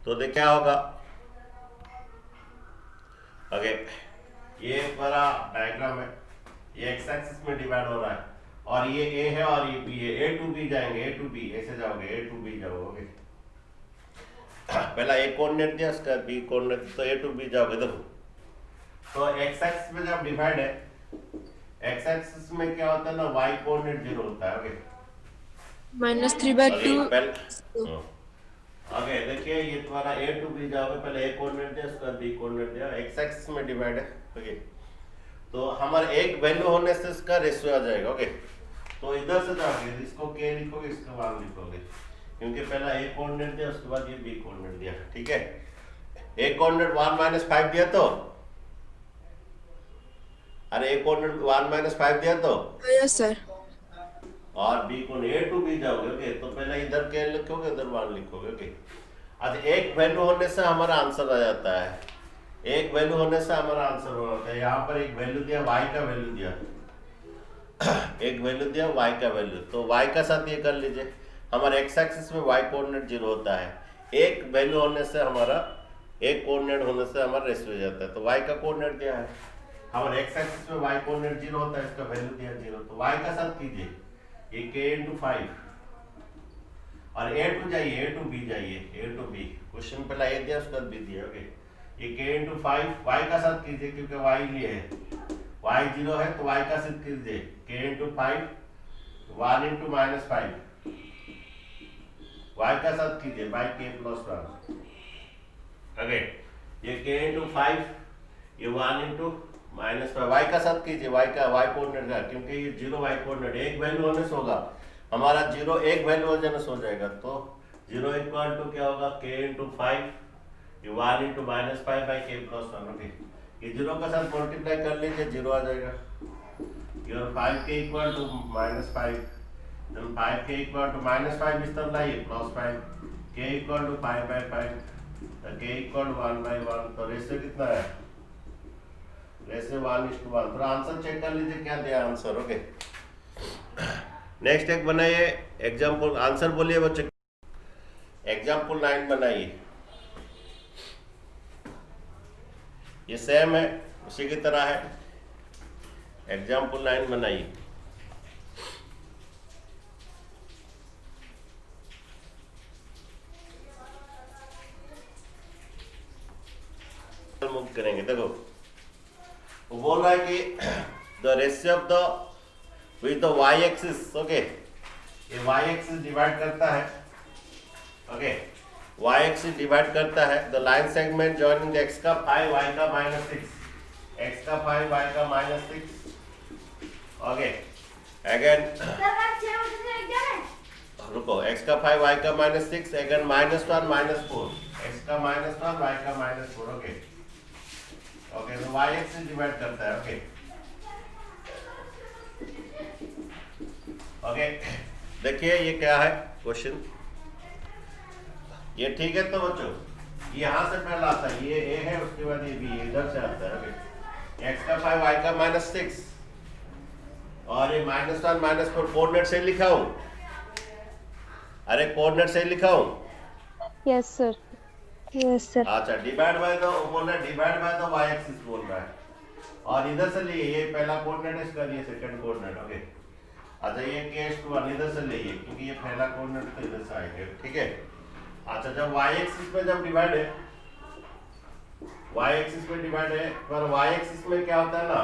तो देखिए क्या होगा? ओके, ये द्वारा डायग्राम है, ये एक्स एक्सिस में डिवाइड हो रहा है और ये ए है और ये बी है। ए टू बी जाएंगे, ए टू बी ऐसे जाओगे, ए टू बी जाओगे। पहला ए कोऑर्डिनेट दिया, उसका बी कोऑर्डिनेट, तो ए टू बी जाओगे। देखो, तो एक्स एक्सिस में जब डिवाइड है, एक्स एक्सिस में क्या होता है ना, वाई कोऑर्डिनेट 0 होता है। ओके, -3/2. ओके, देखिए ये तुम्हारा ए टू बी जाओगे, पहले ए कोऑर्डिनेट दिया, उसका बी कोऑर्डिनेट दिया, एक्स एक्सिस में डिवाइड है। ओके, तो हमारा एक वैल्यू होने से इसका रेशियो आ जाएगा। ओके, तो इधर से जाओगे, इसको के लिखोगे, इसका 1 लिखोगे, क्योंकि पहला ए कोऑर्डिनेट दिया, उसके बाद ये बी कोऑर्डिनेट दिया। ठीक है, ए कोऑर्डिनेट 1 - 5 दिया तो, अरे ए कोऑर्डिनेट 1 - 5 दिया तो, Yes, sir. और बी को ए टू बी जाओगे। ओके, तो पहले इधर के लिखोगे, इधर 1 लिखोगे। ओके, अच्छा, एक वैल्यू होने से हमारा आंसर आ जाता है, एक वैल्यू होने से हमारा आंसर हो जाता है। यहाँ पर एक वैल्यू दिया, y का वैल्यू दिया, एक वैल्यू दिया y का वैल्यू, तो y का साथ ये कर लीजिए। हमारे एक्स एक्सिस में y कोऑर्डिनेट 0 होता है, एक वैल्यू होने से हमारा, एक कोऑर्डिनेट होने से हमारा रेशियो हो जाता है। तो y का कोऑर्डिनेट दिया है, हमारे एक्स एक्सिस में y कोऑर्डिनेट 0 होता है, इसका वैल्यू दिया 0, तो y का साथ कीजिए, ये k × 5 और a टू जाइए, a टू b जाइए, a टू b, क्वेश्चन पहला a दिया, उसके बाद b दिया। ओके, ये k × 5 y का साथ कीजिए, क्योंकि y लिए है, y 0 है तो y का साथ कीजिए, k × 5 1 × -5, y का साथ कीजिए by k + 1। ओके, ये k × 5, ये 1 × -5, y का साथ कीजिए, y का, y कोऑर्डिनेट का, क्योंकि ये 0 y कोऑर्डिनेट एक वैल्यू होने से होगा हमारा 0, एक वैल्यू हो जाने से हो जाएगा। तो 0 = क्या होगा, k × 5, ये 1 × -5 by k + 1। ओके, ये 0 के साथ मल्टीप्लाई कर लीजिए, 0 आ जाएगा। योर 5k = -5, then 5k = -5 इस तरह लाइए, +5, k = 5/5, तो k = 1/1, तो रेशियो कितना है? रेशियो 1:1। थोड़ा आंसर चेक कर लीजिए, क्या दिया आंसर। ओके, नेक्स्ट एक बनाइए एग्जाम्पल, आंसर बोलिए बच्चे। एग्जाम्पल 9 बनाइए, ये सेम है, उसी की तरह है। एग्जाम्पल 9 बनाइए। मूव करेंगे, देखो वो बोल रहा है कि the ratio of the with the y axis. Okay, ये वाई एक्सिस डिवाइड करता है। ओके, वाई एक्सिस डिवाइड करता है the line segment joining the x का 5 y का -6, x का 5 y का -6। ओके, अगेन रुको, x का 5 y का -6, अगेन -1 -4, x का -1 y का -4। ओके, ओके, तो y एक्सिस डिवाइड करता है। ओके, ओके, देखिए ये क्या है क्वेश्चन, ये ठीक है। तो बच्चों यहाँ से पहला आता है, ये a है, उसके बाद ये b, इधर से आता है। ओके, x का 5 y का -6। और ये -1 -4 कोऑर्डिनेट से लिखा हूं। अरे कोऑर्डिनेट से लिखा हूं। Yes, sir. Yes, sir. अच्छा डिवाइड बाय द बोल रहा है, divide by the y axis बोल रहा है। और इधर से लिए ये पहला कोऑर्डिनेट है, इसका लिए सेकंड कोऑर्डिनेट। ओके अच्छा ये k(1) इधर से लिए क्योंकि ये पहला कोऑर्डिनेट तो इधर से आएगा। ठीक है अच्छा जब y एक्सिस पे जब डिवाइड है, y एक्सिस पे डिवाइड है, पर y एक्सिस में क्या होता है ना,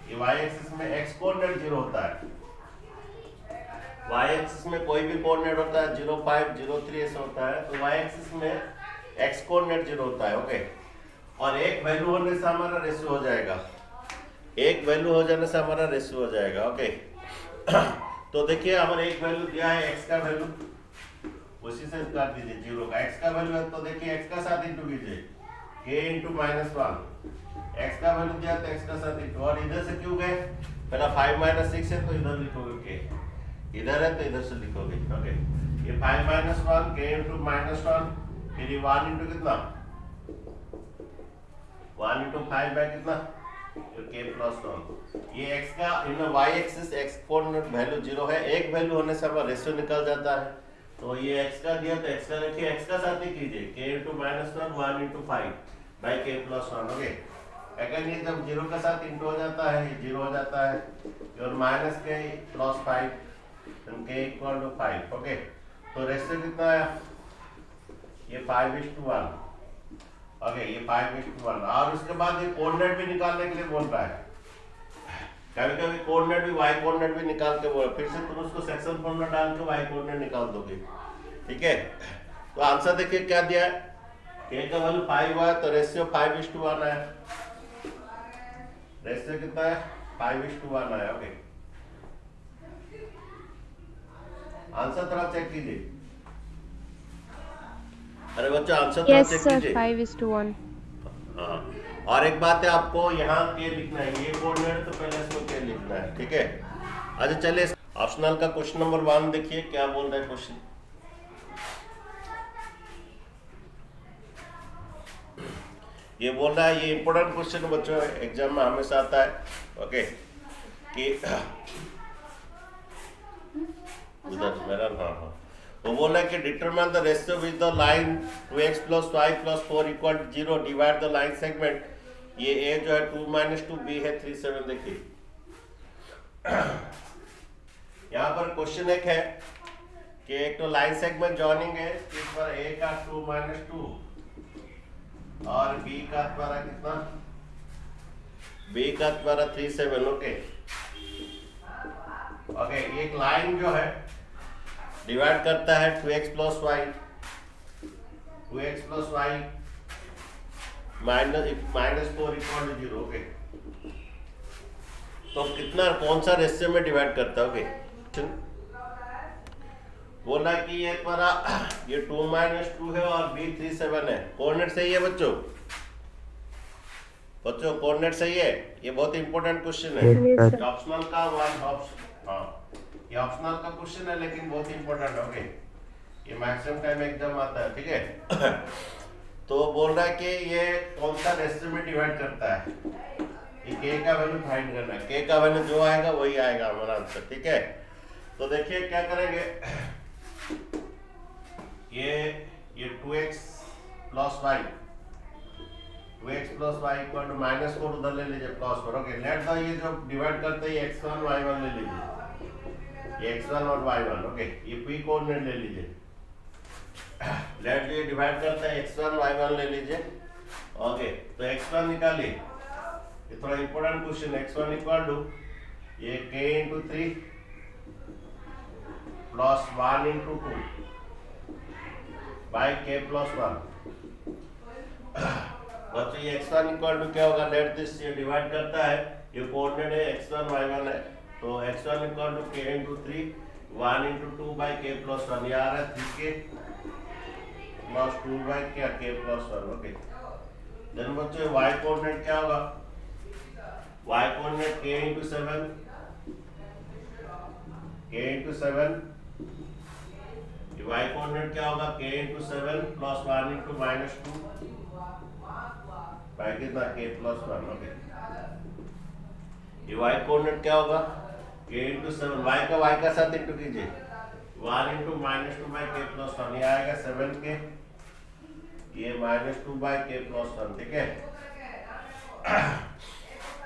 ये y एक्सिस में x कोऑर्डिनेट 0 होता है। y एक्सिस में कोई भी कोऑर्डिनेट होता है 0, 5, 0, 3 ऐसा होता है, तो y एक्सिस में x कोऑर्डिनेट 0 होता है। ओके और एक वैल्यू होने से हमारा रेशियो हो जाएगा, एक वैल्यू हो जाने से हमारा रेशियो हो जाएगा। ओके तो देखिए हमारे एक वैल्यू दिया है x का वैल्यू, उसी से काट दीजिए 0 का। x का वैल्यू है तो देखिए x का साथ इंटू कीजिए k इंटू -1। x का वैल्यू दिया तो x का साथ इंटू, और इधर से क्यों गए, पहला 5 - 6 है तो इधर लिखोगे k, इधर है तो इधर से लिखोगे। ओके ये 5 - 1 k इंटू -1, फिर ये 1 इंटू कितना, 1 इंटू 5 बाय कितना, तो k प्लस 1। ये x का इन y axis x coordinate value 0 है, एक वैल्यू होने से हमारा रेशियो निकल जाता है। तो ये x का दिया तो x का लिखिए, x का साथ ही कीजिए k into -1 1 into 5 by k plus 1। Okay अगर ये जब 0 के साथ इंटू हो जाता है, ये 0 हो जाता है, और minus k plus 5 k equal to 5। Okay तो रेशियो कितना है, ये 5:1। ओके ये 5:1, और उसके बाद ये कोऑर्डिनेट भी निकालने के लिए बोल रहा है। कभी कभी कोऑर्डिनेट भी y कोऑर्डिनेट भी निकाल के बोल, फिर से तुम उसको सेक्शन फॉर्मूला डाल के y कोऑर्डिनेट निकाल दोगे। ठीक है तो आंसर देखिए क्या दिया है, k का वैल्यू 5 हुआ है तो रेशियो 5:1 है। रेशियो कितना है, 5:1 है। ओके आंसर थोड़ा चेक कीजिए। अरे बच्चों आंसर थोड़ा Yes, चेक sir. कीजिए। 5:1. हाँ और एक बात है, आपको यहाँ के लिखना है, ये कोऑर्डिनेट तो पहले इसको के लिखना है। ठीक है अच्छा चलिए ऑप्शनल का क्वेश्चन नंबर 1 देखिए क्या बोल रहा है क्वेश्चन। ये बोल रहा है, ये इंपॉर्टेंट क्वेश्चन बच्चों एग्जाम में हमेशा आता है। ओके कि उधर मेरा हाँ वो बोल रहा है कि determine the ratio with the line 2x + y + 4 = 0, divide the line segment. ये a जो है 2 - 2, b है 3 7। देखिए यहाँ पर क्वेश्चन एक है कि एक तो लाइन सेगमेंट जॉइनिंग है, इस पर a का 2 - 2 और b का द्वारा कितना, b का द्वारा 3 7। ओके ओके एक लाइन जो है डिवाइड करता है 2x + y, 2x + y -4 = 0। Okay तो कितना कौन सा रेशियो में डिवाइड करता है। ओके बोला कि ये तुम्हारा ये 2 - 2 है और b 3 7 है। कोऑर्डिनेट सही है बच्चों, बच्चों कोऑर्डिनेट सही है, ये बहुत इंपॉर्टेंट क्वेश्चन है। Yes, sir. ऑप्शनल का वन ऑप्शन, हाँ ये ऑप्शनल का क्वेश्चन है लेकिन बहुत इंपॉर्टेंट है। ओके ये मैक्सिमम टाइम एग्जाम आता है। ठीक है तो बोल रहा है कि ये कौन सा रेशियो में डिवाइड करता है, ये k का वैल्यू फाइंड करना है। k का वैल्यू जो आएगा वही आएगा हमारा आंसर। ठीक है तो देखिए क्या करेंगे, ये 2x + y, 2x + y = -4 उधर ले लीजिए +4। ओके लेट द ये जो डिवाइड करते हैं x1 y1 ले लीजिए, ये x1 और y1। ओके ये p कोऑर्डिनेट ले लीजिए, लेट ये डिवाइड करता है x1 y1 ले लीजिए। ओके तो x1 निकालिए, ये थोड़ा इंपॉर्टेंट क्वेश्चन है। x1 = ये k × 3 + 1 × 2 बाय k + 1। बच्चों ये x1 = क्या होगा, लेट दिस ये डिवाइड करता है, ये कोऑर्डिनेट है x1 y1 है, तो x1 = k × 3 1 × 2 बाय k + 1। ये आ रहा है 3k + 2 बाय क्या k + 1। ओके देन बच्चों y कोऑर्डिनेट क्या होगा, y coordinate k × 7, k × 7, y coordinate क्या होगा k × 7 + 1 × -2 बाय कितना k + 1। ओके ये y कोऑर्डिनेट क्या होगा, के इंटू 7 y का साथ इंटू कीजिए 1 इंटू -2 बाई के प्लस 1 ये आएगा 7 के ये -2 बाई के प्लस 1 ठीक है।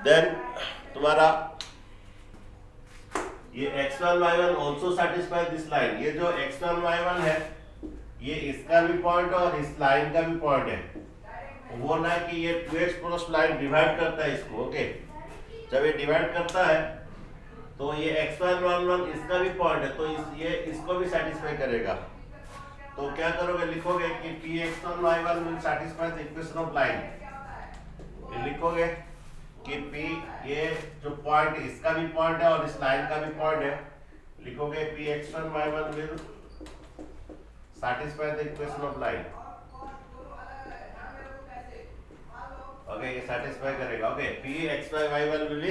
देन तुम्हारा ये x1 y1 also satisfy this line. ये जो x1 y1 है ये इसका भी पॉइंट और इस लाइन का भी पॉइंट है। वो ना कि ये 2x प्लस लाइन डिवाइड करता है इसको। ओके, जब ये डिवाइड करता है तो ये x1 y1 इसका भी पॉइंट है तो ये इसको भी सेटिस्फाई करेगा। तो क्या करोगे, लिखोगे कि Px1 y1 will satisfy the equation of line. लिखोगे कि P ये जो पॉइंट इसका भी पॉइंट है और इस लाइन का भी पॉइंट है, लिखोगे Px1 y1 will satisfy the equation of line। Okay, ये satisfy करेगा। Okay, Px y1 will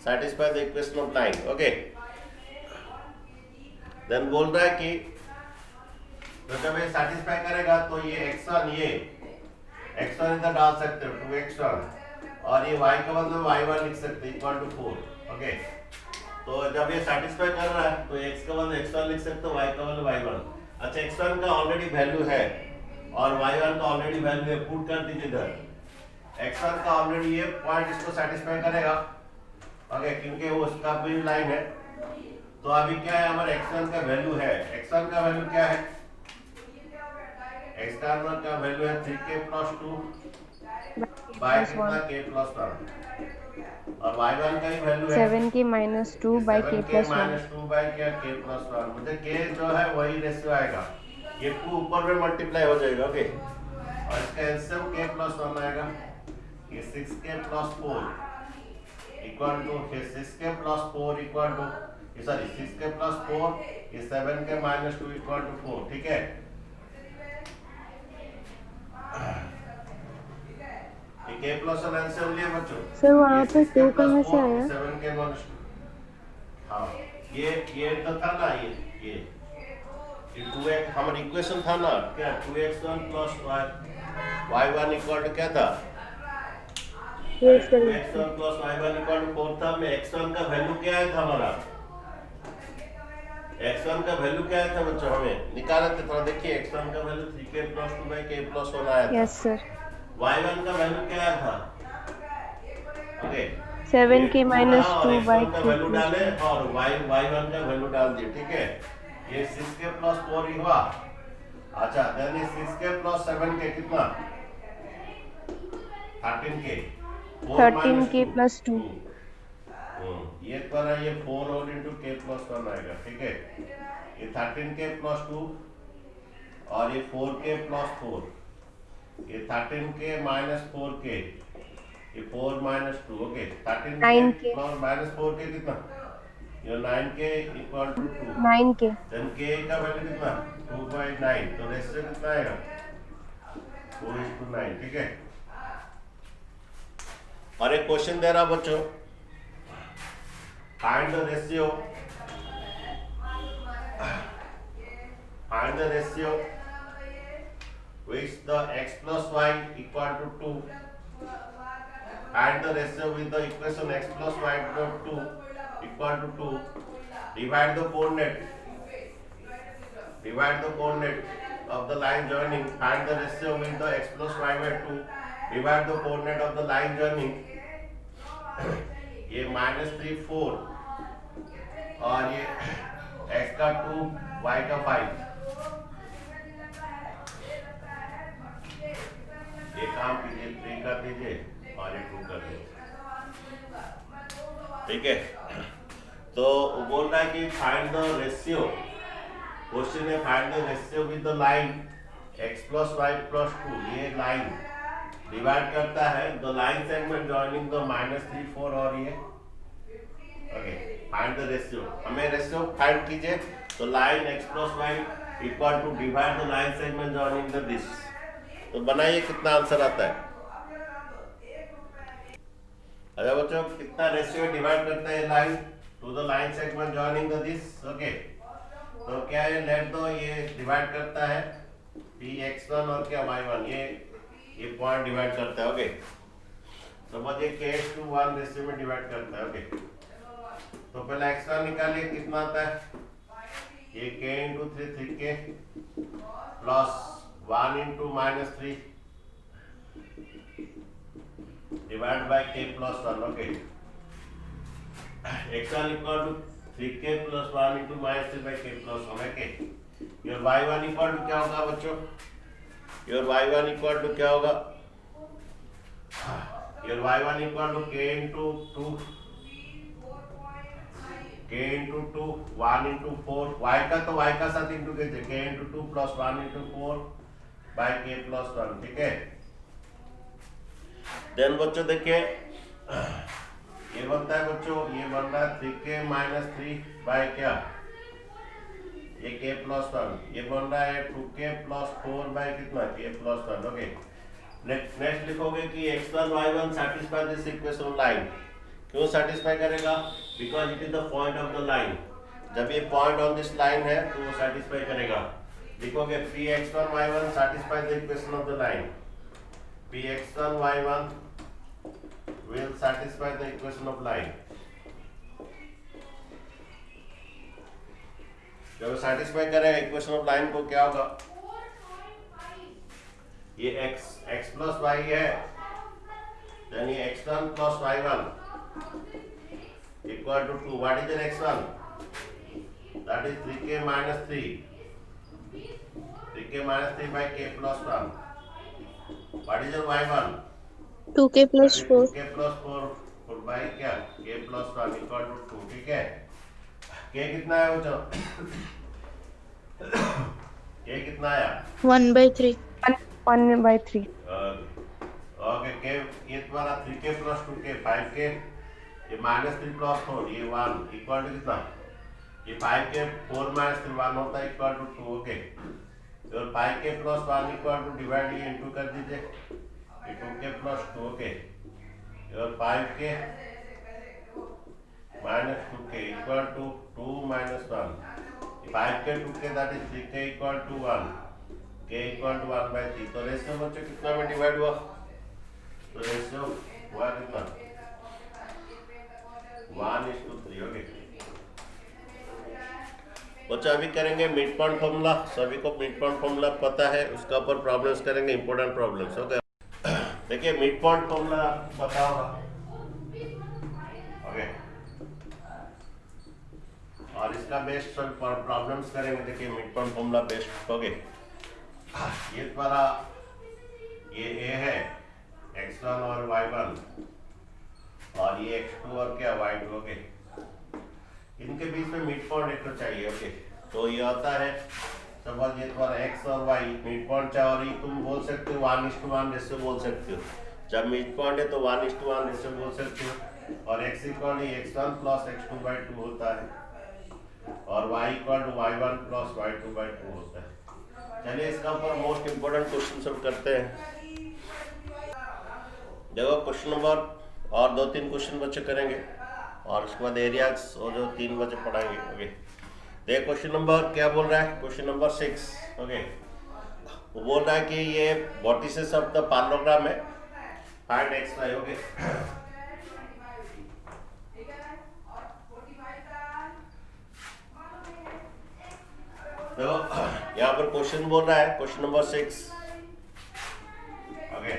satisfy the equation of line। Okay, then बोल रहा है कि तो जब ये satisfy करेगा तो ये x1 इधर डाल सकते हो 2x1 और ये y का बदले y1 लिख सकते हैं इक्वल टू 4। ओके, तो जब ये सेटिस्फाई कर रहा है तो x का बदले x1 लिख सकते हो, y का बदले y1। अच्छा, x1 का ऑलरेडी वैल्यू है और y1 का ऑलरेडी वैल्यू है, पुट कर दीजिए इधर। x1 का ऑलरेडी ये पॉइंट इसको सेटिस्फाई करेगा। ओके, क्योंकि वो उसका भी लाइन है। तो अभी क्या है, हमारा x1 का वैल्यू है। x1 का वैल्यू क्या है, x1 का वैल्यू है 3k प्लस 2 बाय कितना k प्लस 1 और y1 का ही वैल्यू है 7k - 2 बाई के प्लस 1। -2 बाय क्या k प्लस 1। मुझे k जो है वही रेशियो आएगा, ये 2 ऊपर में मल्टीप्लाई हो जाएगा। ओके, और इसका एलसीएम k प्लस 1 आएगा। ये 6k plus 4 equal to 6k plus 4 equal to 6k plus 4 ये 7k - 2 इक्वल टू 4। ठीक है, k प्लस 1 आंसर लिए बच्चों। सर वहाँ पे 2 कहाँ से आया? 7k - हाँ, ये तो था ना, ये 2x हमारा इक्वेशन था ना, क्या 2x1 plus y1 equal to क्या था, 2x1 plus y1 equal to 4 था। में x1 का वैल्यू क्या आया था हमारा, x1 का वैल्यू क्या आया था बच्चों, हमें निकाला था। थोड़ा देखिए, x1 का value 3k plus 2 by k plus 1 आया था। Yes sir. y1 का वैल्यू क्या आया था, ओके 7k - 2 बाई का के वैल्यू प्लस डाले और y1 का वैल्यू डाल दिए। ठीक है, ये 6k प्लस 4 ही हुआ। अच्छा, देन ये 6k प्लस 7k कितना 13k 13k प्लस 2। ये पर है, ये 4 होल इनटू k प्लस 1 आएगा। ठीक है, ये 13k प्लस 2 और ये 4k प्लस 4, ये 13k माइनस 4k, ये 4 minus 2। Okay, 13k plus minus 4k कितना, ये 9k equal to 2। 9k। Then k का वैल्यू कितना 2/9, तो रेशियो कितना आएगा 4:9। ठीक है, और एक क्वेश्चन दे रहा बच्चों, find the ratio which the x plus y equal to 2 and the ratio with the equation x plus y equal to 2 divide the coordinate of the line joining, find the ratio with the x plus y by 2 divide the coordinate of the line joining। ये -3 4 और ये x का 2 y का 5। ये काम कीजिए, 3 कर दीजिए और ये 2 कर दीजिए। ठीक है, तो बोल रहा है कि फाइंड द रेशियो, क्वेश्चन है find the ratio with the line x plus y plus 2। ये लाइन डिवाइड करता है the line segment joining the -3 4 और ये। ओके, फाइंड द रेशियो, हमें रेशियो फाइंड कीजिए। तो line x plus y equal to divide the line segment joining the this. तो बनाइए कितना आंसर आता है। अच्छा बच्चों, कितना रेशियो डिवाइड करता है line to the line segment joining the this. Okay, तो क्या है, लेट दो, ये डिवाइड करता है Px1 और क्या y1, ये पॉइंट डिवाइड करता है। ओके, समझिए k/1 रेशियो में डिवाइड करता है। ओके, तो पहले एक्स्ट्रा निकालिए, कितना आता है? ये k into 3 3k plus 1 into -3 divide by k plus 1. Okay, x1 equal to 3k plus 1 into -3 by k plus 1 है के. योर y1 इक्वल टू क्या होगा बच्चों? योर y1 इक्वल टू क्या होगा? Your y1 equal to k into 2 1 into 4. y का तो y का साथ इंटू के k into 2 plus 1 into 4 by k plus 1. ठीक है. देन बच्चों देखिए ये बनता है बच्चों, ये बन रहा है 3k माइनस 3 बाय क्या? ये k प्लस 1. ये बन रहा है 2k प्लस 4 बाय कितना? k plus 1. ओके, नेक्स्ट लिखोगे कि x1 y1 satisfy this equation line. क्यों सैटिस्फाई करेगा? Because it is the point of the line. जब ये पॉइंट ऑन दिस लाइन है तो वो सैटिस्फाई करेगा. लिखोगे px1 y1 satisfy the equation of the line. px1 y1 will satisfy the equation of line. जब सैटिस्फाई करेगा इक्वेशन ऑफ लाइन को क्या होगा? ये x प्लस y है, then ये x1 plus y1 equal to 2. What is the x1? That is 3k minus 3. 3k minus 3 by k plus 1. What is your y1? 2k plus 4. 2k plus 4 by क्या? k plus 1 equal to 2. ठीक है. k कितना है बच्चों? k कितना आया? 1/3. 1/3. Okay, k ये तुम्हारा 3k plus 2k 5k, ये -3 plus 4 ये 1 इक्वल टू कितना? ये 5k 4 minus 3 1 होता है इक्वल टू 2. ओके, तो 5k plus 1 equal to divide ये इनटू कर दीजिए, ये 2k plus 2. ओके, और 5k minus 2k equal to 2 minus 1. 5k 2k that is 3k equal to 1, k equal to 1/3. तो रेशियो बच्चों कितना में डिवाइड हुआ? तो रेशियो हुआ कितना? 1:3. ओके बच्चों, अभी करेंगे मिड पॉइंट फॉर्मूला. सभी को मिड पॉइंट फॉर्मूला पता है, उसका ऊपर प्रॉब्लम्स करेंगे, इंपॉर्टेंट प्रॉब्लम्स. ओके, देखिए मिड पॉइंट फॉर्मूला पता होगा. ओके, और इसका बेस्ड सब प्रॉब्लम्स करेंगे. देखिए mid point formula based. Okay, ये तुम्हारा ये a है x1 और y1, और ये x2 और क्या y2. ओके, इनके बीच में मिड पॉइंट एक तो चाहिए. ओके, तो ये आता है सपोज ये तुम्हारा x और y मिड पॉइंट चाहिए, और ये तुम बोल सकते हो 1:1 रेशियो बोल सकते हो. जब मिड पॉइंट है तो 1:1 रेशियो बोल सकते हो. और x equal to x1 plus x2/2 होता है, और y equal to y1 plus y2/2 होता है. चलिए इसका ऊपर मोस्ट इम्पोर्टेंट क्वेश्चन सब करते हैं. देखो क्वेश्चन नंबर और 2-3 क्वेश्चन बच्चे करेंगे, और उसके बाद एरियाज और जो 3 बच्चे पढ़ाएंगे. ओके, देख क्वेश्चन नंबर क्या बोल रहा है? Question number 6. ओके, वो बोल रहा है कि ये वर्टिसेस ऑफ द पैरेललोग्राम है, फाइंड x y. ओके, तो यहाँ पर क्वेश्चन बोल रहा है क्वेश्चन नंबर 6. ओके,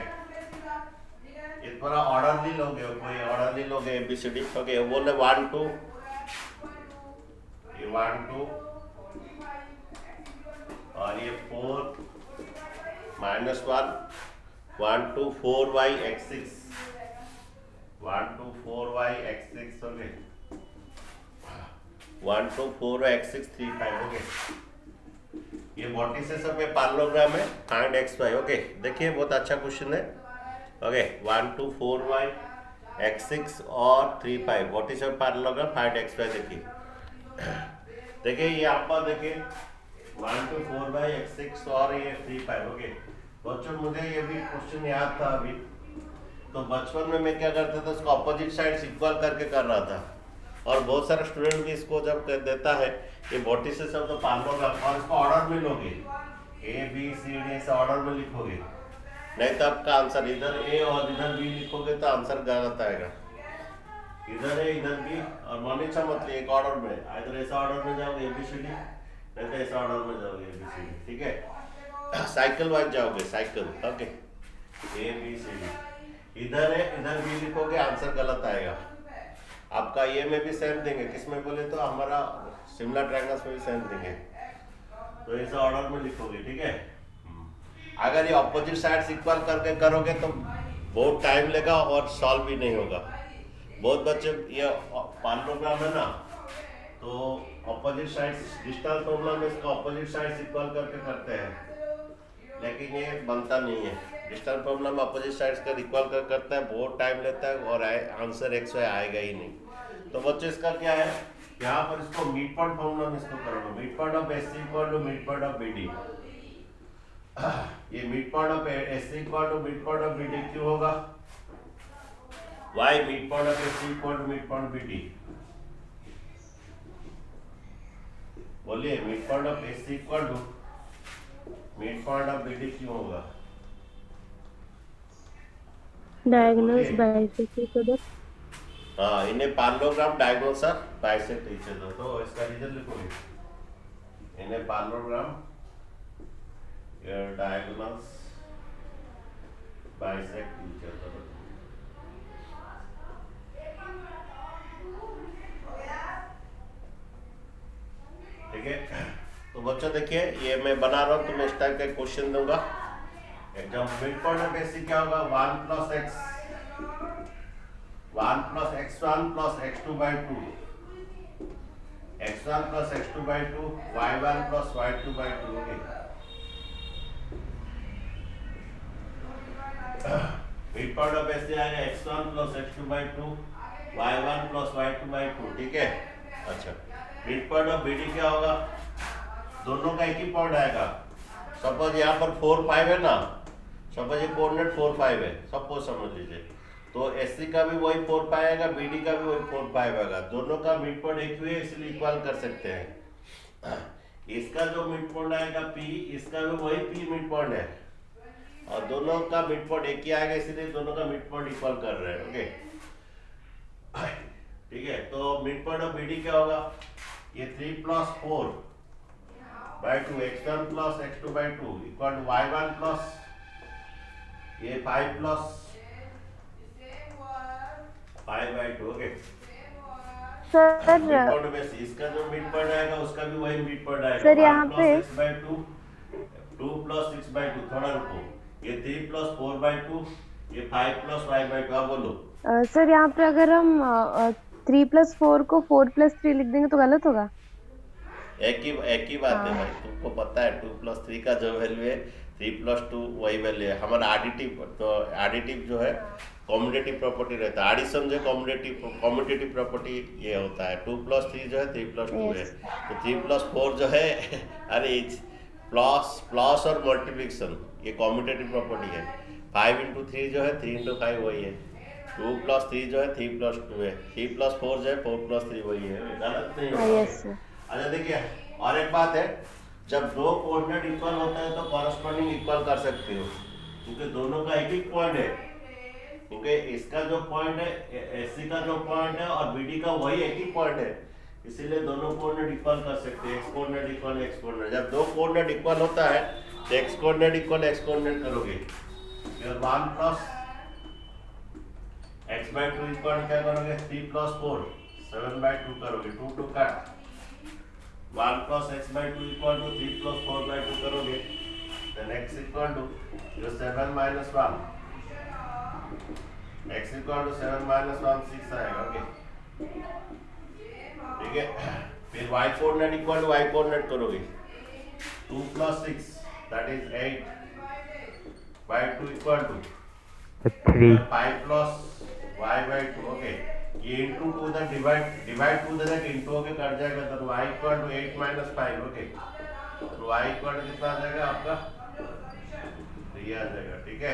ये थोड़ा ऑर्डरली लोगे, कोई ऑर्डरली लोगे ABCD. ओके, वो बोल रहे 1 2, ये 1 2, और ये 4 -1 1 2 4y x6 1 2 4y x6. Okay, 1 2 4y x6 3 5. Okay, ये वर्टिसेस ऑफ ए पैरेललोग्राम है, फाइंड xy. ओके, देखिए बहुत अच्छा क्वेश्चन है. ओके, 1 2 4y x6 और 3 5 vertices of parallelogram, find xy. देखिए ये आपका देखिए 1 2 4y x6 और ये 3 5. ओके बच्चों, मुझे ये भी क्वेश्चन याद था अभी. तो बचपन में मैं क्या करता था, उसको अपोजिट साइड्स इक्वल करके कर रहा था, और बहुत सारे स्टूडेंट भी इसको जब कर देता है ये वर्टिसेस ऑफ द पैरेललोग्राम, और इसको ऑर्डर में लोगे ABCD से ऑर्डर में लिखोगे, नहीं तो आपका आंसर इधर A और इधर B लिखोगे तो आंसर गलत आएगा. इधर है इधर भी, और मनीषा मतलब एक ऑर्डर में, इधर ऐसा ऑर्डर में जाओगे ABCD, नहीं तो ऐसा ऑर्डर में जाओगे ABCD, ठीक है। साइकिल वाइज जाओगे, साइकिल, ओके, ABCD। इधर है इधर भी लिखोगे, आंसर गलत आएगा आपका। ये में भी सेम देंगे, किस में बोले तो हमारा शिमला ट्रायंगल्स में भी सेम देंगे, तो ऐसा ऑर्डर में लिखोगे, ठीक है। अगर ये ऑपोजिट साइड्स इक्वल करके करोगे तो बहुत टाइम लेगा और सॉल्व भी नहीं होगा। बहुत बच्चे ये पार्लोग्राम है ना, तो ऑपोजिट साइड्स डिस्टेंस प्रॉब्लम में इसका ऑपोजिट साइड्स इक्वल करके करते हैं, लेकिन ये बनता नहीं है। डिस्टेंस प्रॉब्लम अपोजिट साइड्स का इक्वल कर करता है, बहुत टाइम लेता है और आंसर XY आएगा ही नहीं। तो बच्चे इसका क्या है, यहाँ पर इसको मिड पॉइंट फॉर्मूला में इसको करोगे, mid point of SC equal to mid point of BD। ये mid point of SC equal to mid point of BD क्यों होगा, why mid point of SC equal to mid point BD, बोलिए mid point of SC equal to mid point of BD क्यों होगा। Diagonals bisect each other. हाँ, इन्हें parallelogram diagonals are bisect each other, तो इसका reason लिखोगे, इन्हें parallelogram diagonals bisect each other. ठीक है, तो बच्चों देखिए ये मैं बना रहा हूँ, तो मैं इस टाइप का क्वेश्चन दूंगा। जब मिड पॉइंट ऑफ SC क्या होगा, 1 plus x1 plus x2 by 2, x1 plus x2 by 2, y1 plus y2 by 2, mid point of SC आएगा x1 plus x2 by 2, y1 plus y2 by 2, ठीक है। अच्छा, mid point of BD क्या होगा, दोनों का एक ही पॉइंट आएगा। सपोज यहाँ पर 4 5 है ना, सपोज ये कोऑर्डिनेट 4 5 है, सपोज समझ लीजिए, तो SC का भी वही 4 5 आएगा, BD का भी वही 4 5 आएगा, दोनों का मिड पॉइंट एक ही है, इसलिए इक्वल कर सकते हैं। इसका जो मिड पॉइंट आएगा P, इसका भी वही P मिड पॉइंट है, और दोनों का मिड पॉइंट एक ही आएगा, इसलिए दोनों का मिड पॉइंट इक्वल कर रहे हैं, ओके, ठीक है। तो मिड पॉइंट ऑफ BD क्या होगा, ये 3 plus 4 by 2, x1 plus x2 by 2 equal to y1 plus ये 5 plus 5 by 2, okay. Sir mid point में इसका जो मिड पॉइंट आएगा उसका भी वही मिड पॉइंट आएगा, सर यहाँ पे 6 बाई 2, 2 प्लस 6 बाई 2, थोड़ा रुको, ये 3 प्लस 4 बाई 2, ये 5 प्लस 5 बाई 2, आप बोलो। सर यहाँ पे अगर हम 3 प्लस 4 को 4 प्लस 3 लिख देंगे तो गलत होगा। एक ही बात है भाई, तुमको पता है 2 प्लस 3 का जो वैल्यू है 3 प्लस 2 वही वैल्यू है हमारा एडिटिव। तो एडिटिव जो है कॉम्यूटेटिव प्रॉपर्टी रहता है, एडिशन जो कॉम्यूटेटिव प्रॉपर्टी ये होता है। 2 प्लस 3 जो है 3 प्लस 2 है, तो 3 प्लस 4 जो है अरे प्लस और मल्टीप्लिकेशन ये कॉम्यूटेटिव प्रॉपर्टी है। 5 इंटू 3 जो है 3 इंटू 5 वही है, 2 प्लस 3 जो है 3 प्लस 2 है, 3 प्लस 4 जो है 4 प्लस 3 वही है, गलत नहीं होगा। अच्छा देखिए, और एक बात है, जब दो कोऑर्डिनेट इक्वल होता है तो कॉरस्पॉन्डिंग इक्वल कर सकते हो, क्योंकि दोनों का एक ही पॉइंट है, क्योंकि इसका जो पॉइंट है SC का जो पॉइंट है और BD का वही एक ही पॉइंट है, इसीलिए दोनों कोऑर्डिनेट इक्वल कर सकते हैं। x coordinate equal x coordinate, जब दो कोऑर्डिनेट इक्वल होता है तो x coordinate equal x coordinate करोगे, फिर 1 प्लस x बाई 2 इक्वल क्या करोगे, 3 प्लस 4 7 बाई 2 करोगे, 2 2 cut, 1 plus x by 2 equal to 3 plus 4 by 2 करोगे, then x equal to जो 7 minus 1, x equal to 7 minus 1 6 आएगा, ओके, ठीक है। फिर y coordinate equal to y coordinate करोगे, 2 plus 6 that is 8 by 2 equal to 3, 5 plus y by 2, okay. ये into 2 इधर divide 2 इधर इंटू होके कट जाएगा, तो y equal to 8 minus 5, okay, तो y इक्वल टू कितना आ जाएगा आपका, तो ये आ जाएगा, ठीक है।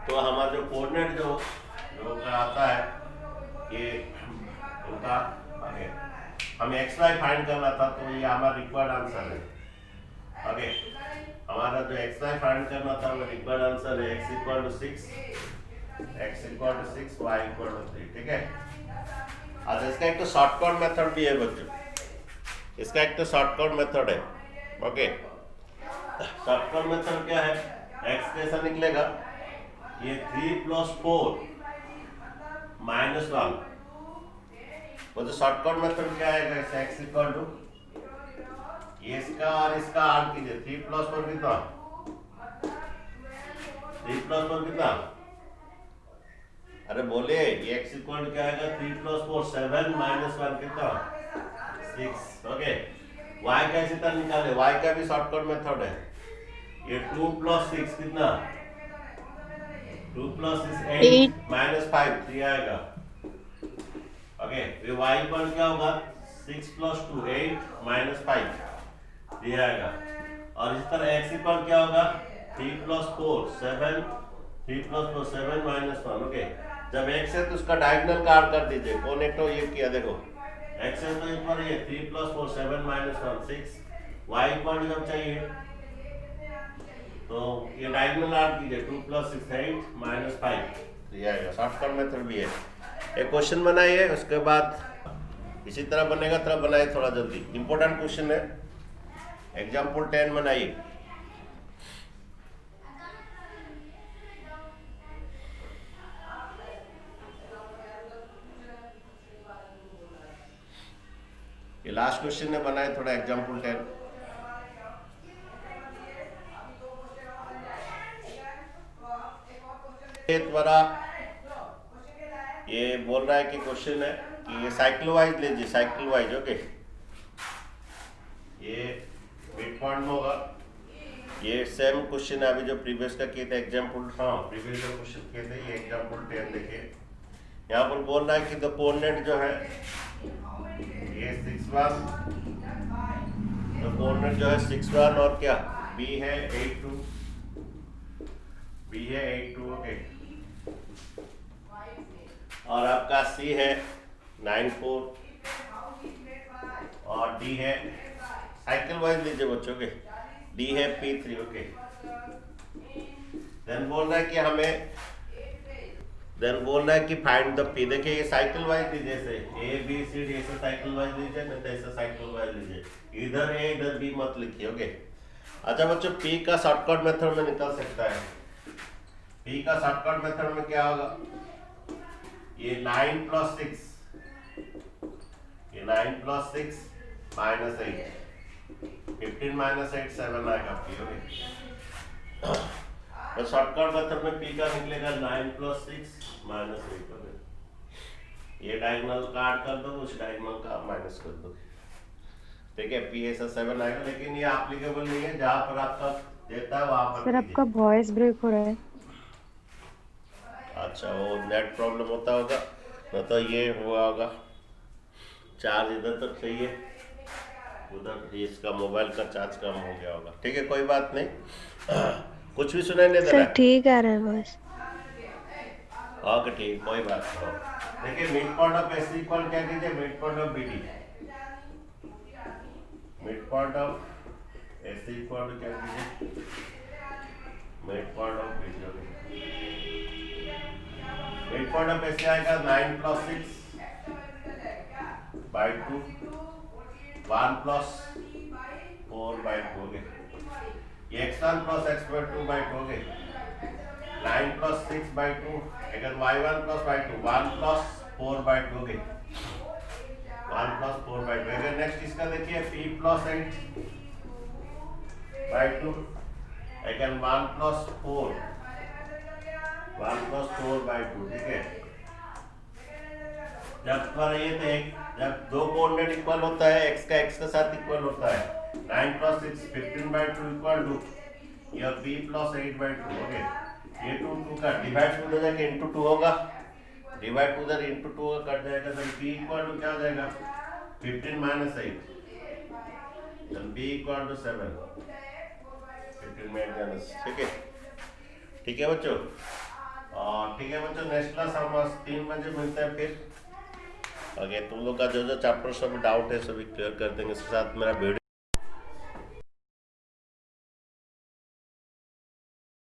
तो हमारा जो कोऑर्डिनेट जो आता है ये उनका हमें xy फाइंड करना था, तो ये हमारा रिक्वायर्ड आंसर है, ओके। हमारा जो xy फाइंड करना था वो रिक्वायर्ड आंसर है x equal to 6 x equal to 6 y equal to 3, ठीक है। और इसका एक तो शॉर्टकट मेथड भी है बच्चों, इसका एक तो शॉर्टकट मेथड है। ओके, शॉर्टकट मेथड क्या है, x कैसा निकलेगा, ये 3 प्लस 4 माइनस 1, वो जो शॉर्टकट मेथड क्या आएगा, x इक्वल टू ये इसका और इसका ऐड कीजिए, 3 प्लस 4 कितना, 3 प्लस 4 कितना, अरे बोले ये x इक्वल क्या आएगा, 3 प्लस 4 7 माइनस 1 कितना 6। ओके, y कैसे तरह निकाले, y का भी शॉर्टकट मेथड है, ये 2 प्लस 6 कितना, 2 प्लस 6 8 माइनस 5 3 आएगा। ओके, ये y इक्वल क्या होगा, 6 प्लस 2 8 माइनस 5 3 आएगा। और इस तरह x इक्वल क्या होगा, 3 प्लस 4 7 3 प्लस 4 7 माइनस 1। ओके, जब x है तो उसका डायगोनल काट कर दीजिए, कौन एक तो ये किया, देखो x है तो इक्वल ये 3 प्लस 4 7 माइनस 1 6, y इक्वल जब चाहिए तो ये डायगोनल काट कीजिए, 2 प्लस 6 8 माइनस 5 ये आएगा। शॉर्टकट मेथड भी है। एक क्वेश्चन बनाइए, उसके बाद इसी तरह बनेगा, तरह बनाइए थोड़ा जल्दी, इंपॉर्टेंट क्वेश्चन है। एग्जाम्पल 10 बनाइए। ये लास्ट क्वेश्चन है, बनाए थोड़ा एग्जाम्पल 10। द्वारा ये बोल रहा है कि क्वेश्चन है कि ये साइकिल वाइज लीजिए, साइकिल वाइज। ओके, ये मिड पॉइंट में होगा, ये सेम क्वेश्चन है अभी जो प्रीवियस का किए थे एग्जाम्पल, हाँ प्रीवियस जो क्वेश्चन किए थे, ये एग्जाम्पल 10 देखिए। यहाँ पर बोल रहा है कि द कोऑर्डिनेट जो है ये 6 1, द कोऑर्डिनेट जो है 6 1 और क्या b है 8 2, b है 8 2। ओके, और आपका c है 9 4 और d है, साइकिल वाइज लीजिए बच्चों के, d है p3। ओके, देन बोल रहा है कि हमें, देन बोल रहा है कि फाइंड द p। देखिए ये साइकिल वाइज लीजिए, जैसे a b c d ऐसे साइकिल वाइज लीजिए, नहीं तो ऐसे साइकिल वाइज लीजिए, इधर a इधर b मत लिखिए। ओके, अच्छा बच्चों, p का शॉर्टकट मेथड में निकल सकता है। p का शॉर्टकट मेथड में क्या होगा, ये 9 प्लस 6, ये 9 प्लस 6 माइनस 8 15 माइनस 8 7 आएगा p। ओके, तो शॉर्टकट मेथड में p का निकलेगा 9 प्लस 6 माइनस 8। ओके, ये डायगोनल काट कर दो, उस डायगोनल का माइनस कर दो, ठीक है। p ऐसा 7 आएगा, लेकिन ये एप्लीकेबल नहीं है, जहाँ पर आपका देता है वहाँ पर। सर आपका वॉइस ब्रेक हो रहा है। अच्छा, वो नेट प्रॉब्लम होता होगा, न तो ये हुआ होगा, चार्ज इधर तक चाहिए, उधर इसका मोबाइल का चार्ज कम हो गया होगा, ठीक है, कोई बात नहीं। कुछ भी सुनाई नहीं दे रहा सर ठीक आ रहा है वॉइस। ओके ठीक, कोई बात नहीं। देखिए mid point of S equal क्या कीजिए, mid point of B D, mid point of S equal क्या कीजिए, mid point of B D. Mid point of S आएगा 9 प्लस 6 बाई 2 1 प्लस 4 बाई 2 हो गए, ये x1 plus x by 2 by 2 हो गए, 9 प्लस 6 बाई 2, अगर y1 plus y2 1 plus 4 by 2 हो गए, 1 प्लस 4 बाई 2। अगर नेक्स्ट इसका देखिए p प्लस 8 बाई 2, अगर 1 प्लस 4 बाई 2, ठीक है। जब पर ये थे, जब दो कोऑर्डिनेट इक्वल होता है, x का x के साथ इक्वल होता है, 9 प्लस 6 15 बाई 2 इक्वल टू या p प्लस 8 बाई 2। ओके, ये 2 2 का डिवाइड 2 हो जाएगा, इंटू 2 होगा, डिवाइड 2 इधर इंटू 2 होगा, कट जाएगा, तो p इक्वल टू क्या हो जाएगा 15 minus 8, then b equal to 7 15 में 8 माइनस, ठीक है बच्चों। और ठीक है बच्चों, नेक्स्ट क्लास हम 3 बजे मिलते हैं फिर। ओके, तुम लोग का जो जो चैप्टर सब डाउट है सभी क्लियर कर देंगे, इसके साथ मेरा वीडियो